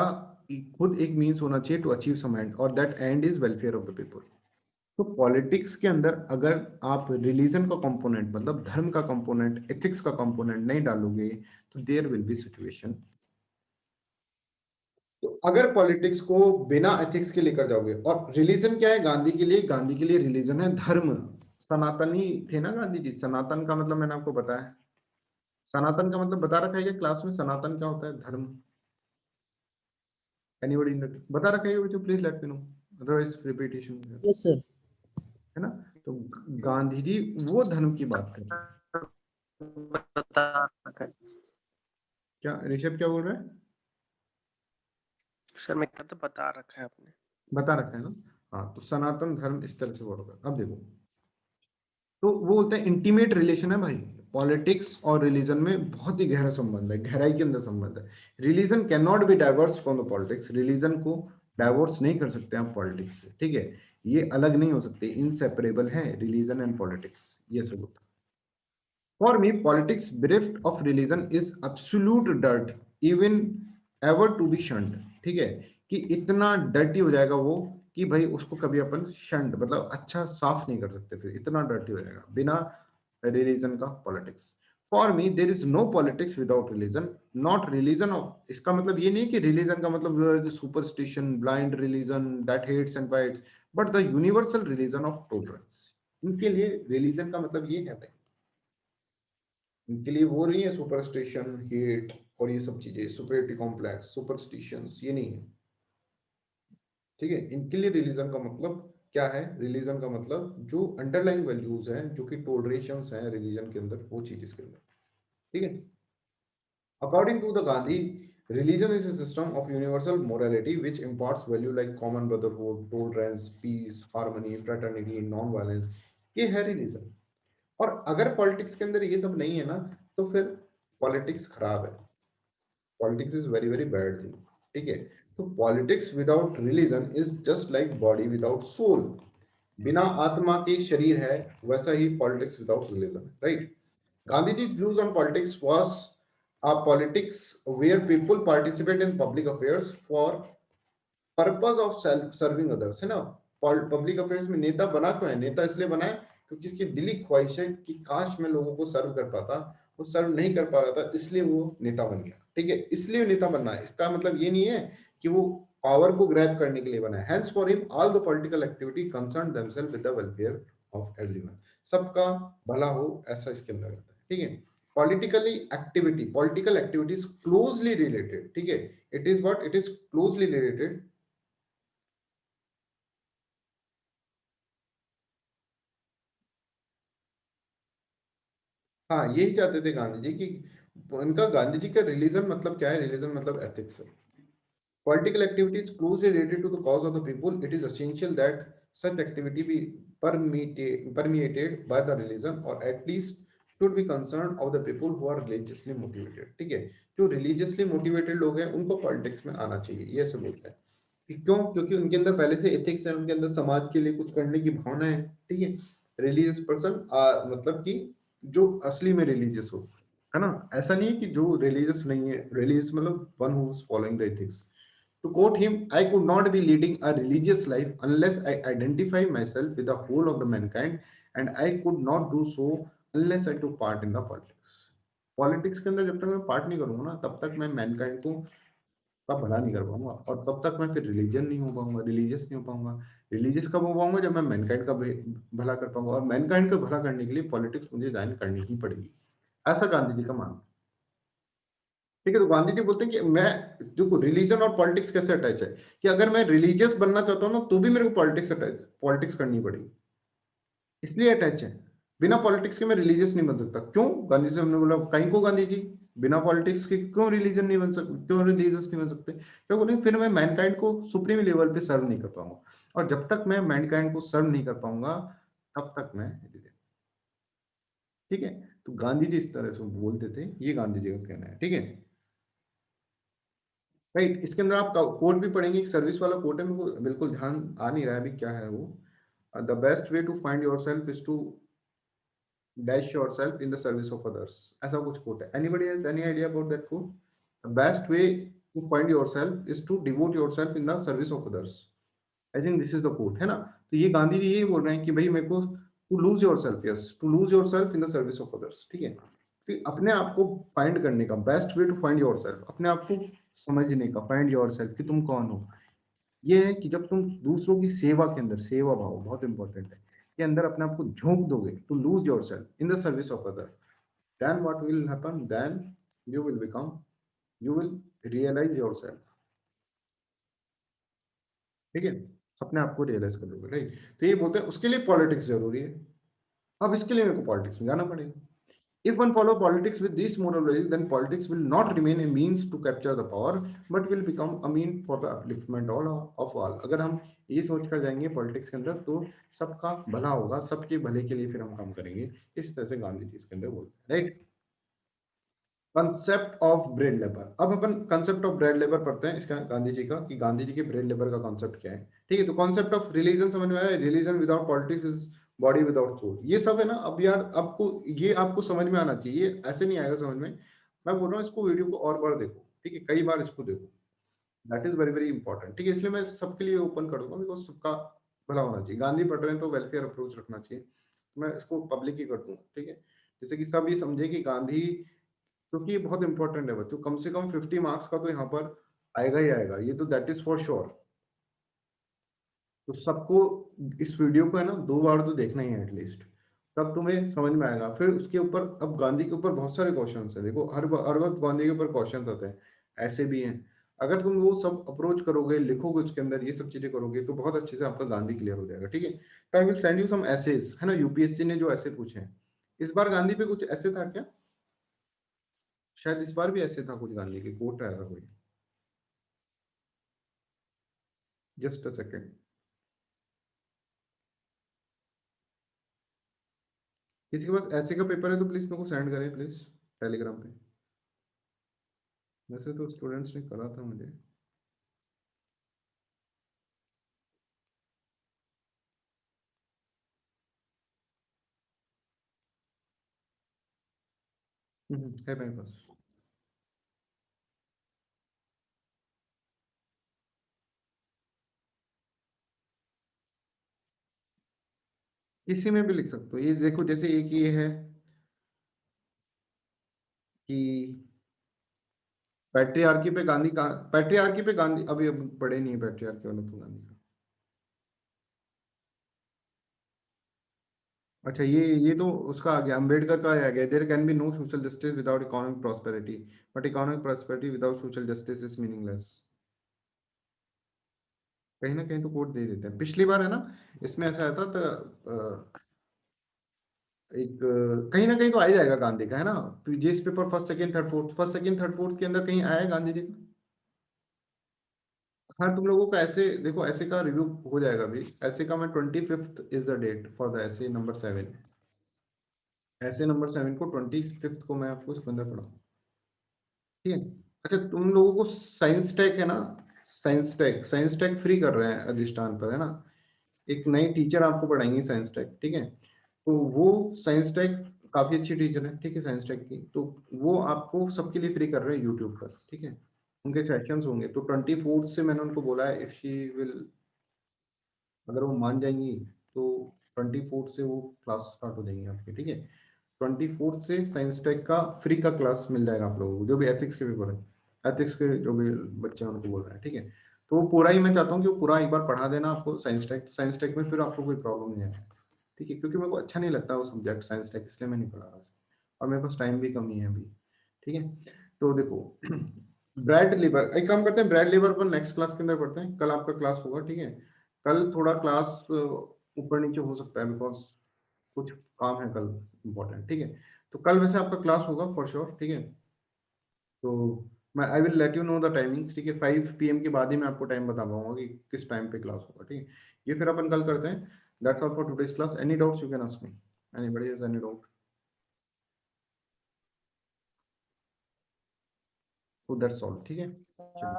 खुद एक मीन्स होना चाहिए टू अचीव सम एंड, और that and is welfare of the people. तो पॉलिटिक्स के अंदर अगर आप रिलीजन का कंपोनेंट मतलब धर्म का कंपोनेंट, एथिक्स का कंपोनेंट नहीं डालोगे तो देयर विल बी सिचुएशन। तो अगर पॉलिटिक्स को बिना एथिक्स के लेकर जाओगे, और रिलीजन क्या है गांधी के लिए, गांधी के लिए रिलीजन है धर्म। सनातनी थे ना गांधी जी, सनातन का मतलब मैंने आपको बताया, सनातन का मतलब बता रखा है क्या क्लास में, सनातन क्या होता है, धर्म। एनीबॉडी बता रखा है बच्चों, please let me no, otherwise repetition yes sir. है ना। तो गांधी जी वो धर्म की बात कर रहे हैं। बता क्या ऋषभ क्या बोल रहा है? सर मैं तो बता रखा है आपने, बता रखा है ना। हाँ तो सनातन धर्म इस तरह से वर्क होगा। अब देखो तो वो होता है इंटीमेट रिलेशन है भाई, पॉलिटिक्स और रिलीजन में बहुत ही गहरा संबंध है, गहराई के अंदर संबंध है। Religion can not be diverse from the politics, religion को डाइवर्स नहीं कर सकते आप पॉलिटिक्स से, ठीक है। ये अलग नहीं हो सकते, इनसेपरेबल है रिलीजन एंड पॉलिटिक्स, ये सब होता है। For me, politics bereft of religion is absolute dirt, even ever to be shunned. ठीक है, कि इतना डर्टी हो जाएगा वो कि भाई उसको कभी अपन शंड मतलब अच्छा साफ नहीं कर सकते, फिर इतना डर्टी हो जाएगा बिना रिलीजन का politics. For me there is no politics without religion, not religion of. इसका मतलब ये नहीं कि रिलीजन का मतलब superstition, blind religion that hates and fights, but the universal religion of tolerance. इनके लिए रिलीजन का मतलब ये है भाई, इनके लिए वो नहीं है सुपरस्टिशन, हेट और ये सब चीजें, सुपरियरिटी कॉम्प्लेक्स, सुपरस्टिशंस, ये नहीं है. ठीक है, इनके लिए रिलीजन का मतलब क्या है? रिलीजन का मतलब जो अंडरलाइंग वैल्यूज हैं, जो कि टॉलरेशंस हैं रिलीजन के अंदर, वो चीज इसके अंदर. ठीक है. According to the Gandhi, religion is a system of universal morality which imparts value like common brotherhood, tolerance, peace, harmony, fraternity, non-violence. ये है रिलीजन. और अगर पॉलिटिक्स के अंदर ये सब नहीं है ना, तो फिर पॉलिटिक्स खराब है. Politics is very very bad thing. ठीक है. तो politics without religion is just like body without soul. बिना आत्मा के शरीर है, वैसा ही politics without religion. Right. Gandhi ji views on politics was a politics where people participate in public affairs for purpose of self serving others. है ना. Public affairs में नेता बना क्यों है? नेता इसलिए बना है क्योंकि उसकी दिली ख्वाहिश है कि काश मैं लोगों को सर्व कर पाता. वो सर्व नहीं कर पा रहा था, इसलिए वो नेता बन गया. ठीक है, इसलिए नेता बनना है. इसका मतलब ये नहीं है कि वो पावर को ग्रैब करने के लिए बना है. Hence for him all the political activity concerned themselves with the welfare of everyone. सबका भला हो, ऐसा इसके अंदर रहता है. ठीक है. Politically activity, political activity is closely related. ठीक है, it is what? It is closely related. हाँ, यही चाहते थे गांधी जी कि उनका, गांधी जी का रिलीजन मतलब क्या है? रिलीजन मतलब एथिक्स है. Political activity is closely related to the cause of the people. It is essential that such activity be permeated by the religion, or at least should be concerned of the people who are religiously motivated. ठीक है, जो religiously motivated लोग हैं उनको politics में आना चाहिए. ये ऐसे बोलते हैं. क्यों? क्योंकि उनके अंदर पहले से एथिक्स है, उनके अंदर समाज के लिए कुछ करने की भावना है. ठीक है. रिलीजियस पर्सन मतलब कि जो असली में रिलीजियस हो, है ना. ऐसा नहीं है कि जो रिलीजियस नहीं है. रिलीजियस मतलब one who is following the ethics. To quote him, I could not be leading a religious life unless I identify myself with the whole of the mankind, and I could not do so unless I took part in the politics. Politics के अंदर जब तक मैं part नहीं करूंगा ना, तब तक मैं मैनकाइंड को का भला नहीं कर पाऊंगा, और तब तक मैं फिर रिलीजन नहीं हो पाऊंगा, रिलीजियस नहीं हो पाऊंगा. रिलीजियस कब हो पाऊंगा? जब मैं मैनकाइंड का भला कर पाऊंगा, और मैनकाइंड का भला करने के लिए पॉलिटिक्स मुझे ज्वाइन करनी ही पड़ेगी. ऐसा गांधी जी का मानना. ठीक है. तो गांधी जी बोलते हैं कि मैं, देखो रिलीजन और पॉलिटिक्स कैसे अटैच है, कि अगर मैं रिलीजियस बनना चाहता हूं ना, तो भी मेरे को पॉलिटिक्स करनी पड़ेगी. इसलिए अटैच है. बिना पॉलिटिक्स के मैं रिलीजियस नहीं बन सकता. क्यों? गांधी जी हमने बोला कहीं को, गांधी जी बिना पॉलिटिक्स के क्यों रिलीजन नहीं बन सकते, क्यों रिलीजियस नहीं बन सकते? क्यों बोले? फिर मैं मैनकाइंड को सुप्रीम लेवल पे सर्व नहीं कर पाऊंगा, और जब तक मैं मैनकाइंड को सर्व नहीं कर पाऊंगा, तब तक मैं. ठीक है. तो गांधी जी इस तरह से बोलते थे. ये गांधी जी का कहना है. ठीक है. राइट. इसके अंदर आप कोड भी पढ़ेंगे. एक सर्विस वाला कोड है, मेरे को बिल्कुल ध्यान आ नहीं रहा है अभी क्या है वो. The best way to find yourself is to dash yourself in the service of others. ऐसा कुछ कोड है. Anybody has any idea about that code? The best way to find yourself is to devote yourself in the service of others. I think this is the code, है ना. तो ये गांधी जी यही बोल रहे हैं कि भाई मेरे को to lose yourself, yes, to lose yourself in the service of others. ठीक है. फिर अपने आप को फाइंड करने का, best way to find yourself, अपने आप को समझने का, फाइंड योरसेल्फ कि तुम कौन हो. ये है कि जब तुम दूसरों की सेवा के अंदर, सेवा भाव बहुत इंपॉर्टेंट है, के अंदर अपने आप को झोंक दोगे, to lose yourself in the service of other, then what will happen? Then you will become, you will realise yourself. ठीक है. अपने आप को रियलाइज कर लोगे. राइट. तो ये बोलते हैं उसके लिए पॉलिटिक्स जरूरी है. अब इसके लिए मेरे को पॉलिटिक्स में जाना पड़ेगा. If one follow politics with these moral values, then politics will not remain a means to capture the power, but will become a mean for the upliftment of all. अगर हम ये सोच कर जाएंगे पॉलिटिक्स के अंदर, तो सबका भला होगा, सबके भले के लिए फिर हम काम करेंगे. इस तरह से गांधी जी इसके अंदर बोलते हैं. Right. Concept of bread labour. अब अपन कंसेप्ट ऑफ ब्रेड लेबर पढ़ते हैं इसका, गांधी जी का, कि गांधी जी के ब्रेड लेबर का कॉन्सेप्ट क्या है. ठीक है. तो कॉन्सेप्ट ऑफ रिलीजन समझ में आया. Religion without politics is body without soul, ये सब है ना। अब यार आपको ये आपको समझ में आना चाहिए, ऐसे नहीं आएगा समझ में। मैं बोल रहा हूँ इसको वीडियो को और बार देखो, ठीक है, कई बार इसको देखो, that is very very important, ठीक है। इसलिए मैं सबके लिए ओपन कर दूंगा, बिकॉज सबका भला होना चाहिए। गांधी पढ़ रहे हैं तो वेलफेयर अप्रोच रखना चाहिए, मैं इसको पब्लिक ही कर दूंगा, ठीक है। जैसे कि सब ये समझे कि गांधी, क्योंकि ये बहुत इंपॉर्टेंट है बच्चों, कम से कम 50 मार्क्स का तो यहाँ पर आएगा ही आएगा, ये तो दैट इज फॉर श्योर। तो सबको इस वीडियो को है ना 2 बार तो देखना ही है एटलीस्ट, तब तुम्हें समझ में आएगा। फिर उसके ऊपर, अब गांधी के ऊपर बहुत सारे क्वेश्चंस हैं, देखो हर वक्त गांधी के ऊपर क्वेश्चंस आते हैं, ऐसे भी हैं। अगर तुम वो सब अप्रोच करोगे, लिखोगे उसके अंदर, ये सब चीजें करोगे, तो बहुत अच्छे से आपका गांधी क्लियर हो जाएगा, ठीक है। तो I will send you some essays, है ना, यूपीएससी ने जो ऐसे पूछे हैं। इस बार गांधी पे कुछ ऐसे था क्या? शायद इस बार भी ऐसे था कुछ, गांधी के कोट आया था कोई, जस्ट अ सेकेंड। किसी के पास ऐसे का पेपर है तो प्लीज मेरे को सेंड करें प्लीज, टेलीग्राम पे। वैसे तो स्टूडेंट्स ने करा था मुझे। है मेरे पास। किसी में भी लिख सकते हो, ये देखो जैसे एक ये है कि पैट्रियार्की पे गांधी का, पैट्रियार्की पे गांधी, अभी अब पढ़े नहीं है पैट्रियार्की वाला तो गांधी का। अच्छा ये तो उसका आ गया, अंबेडकर का आ गया, there can be no social justice without economic prosperity, but economic prosperity without social justice is meaningless. कहीं ना कहीं तो कोट दे देते हैं, पिछली बार है ना इसमें ऐसा आया था तो एक कहीं ना कहीं तो आ ही जाएगा गांधी का, है ना। GS paper first second third fourth, first second third fourth के अंदर कहीं आया है गांधी जी का? हाँ, तुम लोगों का ऐसे देखो, ऐसे का रिव्यू हो जाएगा अभी। ऐसे का मैं 25th is the date for the essay number 7, essay number 7 को 25th को मैं आपको इसके अंदर पढ़ाऊँ, ठीक है। अच्छा, तुम लोगों को साइंस टेक है ना, साइंस टेक फ्री कर रहे हैं अधिष्ठान पर, है ना। एक नई टीचर आपको पढ़ाएंगी साइंस टेक, ठीक है। तो वो साइंस टेक काफी अच्छी टीचर है, ठीक है, साइंस टेक की। तो वो आपको सबके लिए फ्री कर रहे हैं यूट्यूब पर, ठीक है। उनके सेशंस होंगे, तो 24 से मैंने उनको बोला है, इफ शी विल, अगर वो मान जाएंगी तो 24 से वो क्लास स्टार्ट हो जाएंगी आपकी, ठीक है। 24 से साइंस टेक का फ्री का क्लास मिल जाएगा आप लोगों को, जो भी एथिक्स के पेपर है, एथिक्स के जो भी बच्चे हैं उनको बोल रहे हैं, ठीक है। तो वो पूरा ही मैं चाहता हूँ कि वो पूरा एक बार पढ़ा देना आपको साइंस टेक में, फिर आपको कोई प्रॉब्लम नहीं आएगी, ठीक है। क्योंकि मेरे को अच्छा नहीं लगता वो सब्जेक्ट साइंस टेक, इसलिए मैं नहीं पढ़ा रहा, और मेरे पास टाइम भी कमी है अभी, ठीक है। तो देखो ब्रैड लीवर, एक काम करते हैं, ब्रैड लीवर पर नेक्स्ट क्लास के अंदर पढ़ते हैं, कल आपका क्लास होगा, ठीक है। कल थोड़ा क्लास ऊपर नीचे हो सकता है, बिकॉज कुछ काम है कल इम्पोर्टेंट, ठीक है। तो कल वैसे आपका क्लास होगा फॉर श्योर, ठीक है। तो मैं I will let you know the timings, ठीक है। 5 PM के बाद ही मैं आपको टाइम बता पाऊंगा कि किस टाइम पे क्लास होगा, ठीक है। ये फिर अपन कल करते हैं। That's all for today's class. Any doubts you can ask me, anybody has any doubt? तो दैट्स ऑल, ठीक है, चलिए।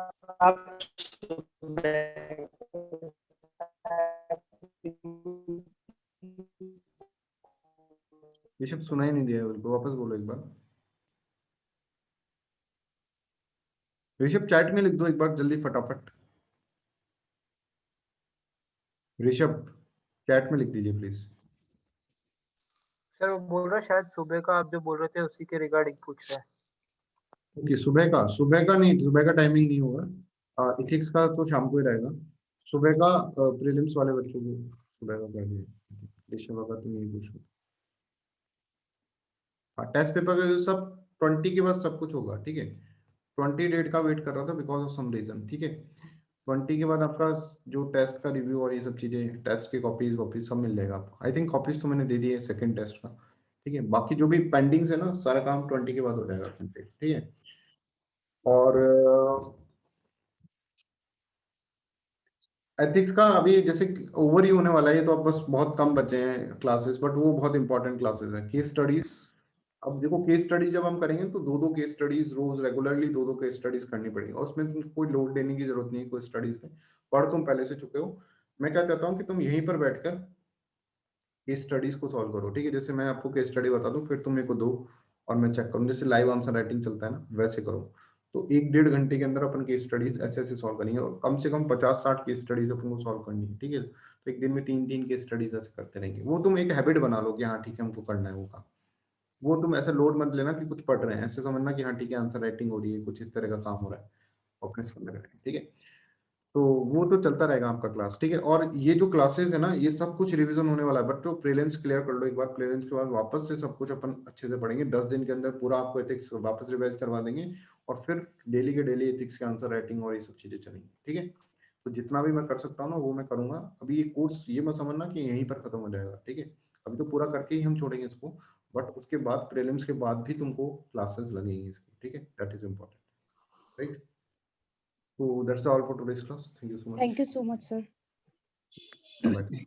ऋषभ सुना ही नहीं दिया है, बिल्कुल वापस बोलो एक बार। ऋषभ चैट में लिख दो एक बार जल्दी फटाफट। ऋषभ चैट में लिख दीजिए प्लीज। सर वो बोल रहा है शायद सुबह का आप जो बोल रहे थे उसी के रिगार्डिंग पूछ रहा है। ओके, सुबह का नहीं, सुबह का टाइमिंग नहीं होगा, इथिक्स का तो शाम को ही रहेगा। सुबह का प्रीलिम्स वाले बच्चों को सुबह का कर दिया, ऋषभ का तो नहीं पूछ रहा। हाँ, टेस्ट पेपर का सब 20 के बाद सब कुछ होगा, ठीक है। 20 डेट का वेट कर रहा था बिकॉज ऑफ सम रीजन, ठीक है। 20 के बाद आपका जो टेस्ट का रिव्यू और ये सब चीजें, टेस्ट की कॉपीज वॉपीज सब मिल जाएगा आपको। आई थिंक कॉपीज तो मैंने दे दी है सेकंड टेस्ट का, ठीक है। बाकी जो भी पेंडिंग्स है ना, सारा काम 20 के बाद हो जाएगा कंप्लीट, ठीक है। और एथिक्स का अभी जैसे ओवर ही होने वाला है, ये तो अब बस बहुत कम बचे हैं क्लासेस, बट वो बहुत इंपॉर्टेंट क्लासेस है। केस स्टडीज, अब देखो केस स्टडी जब हम करेंगे तो 2-2 केस स्टडीज रोज रेगुलरली 2-2 केस स्टडीज करनी पड़ेगी, और उसमें तुमको कोई लोड लेने की जरूरत नहीं है कोई स्टडीज में, पढ़ तुम पहले से चुके हो। मैं क्या कहता हूँ कि तुम यहीं पर बैठकर केस स्टडीज को सॉल्व करो, ठीक है। जैसे मैं आपको केस स्टडी बता दूं, फिर तुम मेरे को दो और मैं चेक करूं, जैसे लाइव आंसर राइटिंग चलता है ना, वैसे करो। तो 1-1.5 घंटे के अंदर अपन केस स्टडीज ऐसे ऐसे सॉल्व करेंगे, और कम से कम 50-60 केस स्टडीज अपन को सॉल्व करनी है, ठीक है। तो एक दिन में 3-3 केस स्टडीज ऐसे करते रहेंगे। वो तुम एक हैबिट बना लो कि हाँ ठीक है हमको करना है वो काम। वो तुम ऐसे लोड मत लेना कि कुछ पढ़ रहे हैं, ऐसे समझना कि हाँ ठीक है आंसर राइटिंग हो रही है, कुछ इस तरह का काम हो रहा है अपने इसके अंदर, ठीक है। तो वो तो चलता रहेगा आपका क्लास, ठीक है। और ये जो क्लासेस है ना, ये सब कुछ रिवीजन होने वाला है, बट तो प्रीलिम्स क्लियर कर लो एक बार। प्रीलिम्स के बाद वापस से सब कुछ अपन अच्छे से पढ़ेंगे। 10 दिन के अंदर पूरा आपको एथिक्स वापस रिवाइज करवा देंगे, और फिर डेली के डेली एथिक्स के आंसर राइटिंग और ये सब चीजें चलेंगी, ठीक है। तो जितना भी मैं कर सकता हूँ ना वो मैं करूंगा। अभी ये कोर्स ये मत समझना कि यहीं पर खत्म हो जाएगा, ठीक है। अभी तो पूरा करके ही हम छोड़ेंगे इसको, बट उसके बाद प्रीलिम्स के बाद भी तुमको क्लासेस लगेंगी इसकी, ठीक है। That is important, right. So that's all for today's class. Thank you so much. Thank you so much, sir. Bye-bye.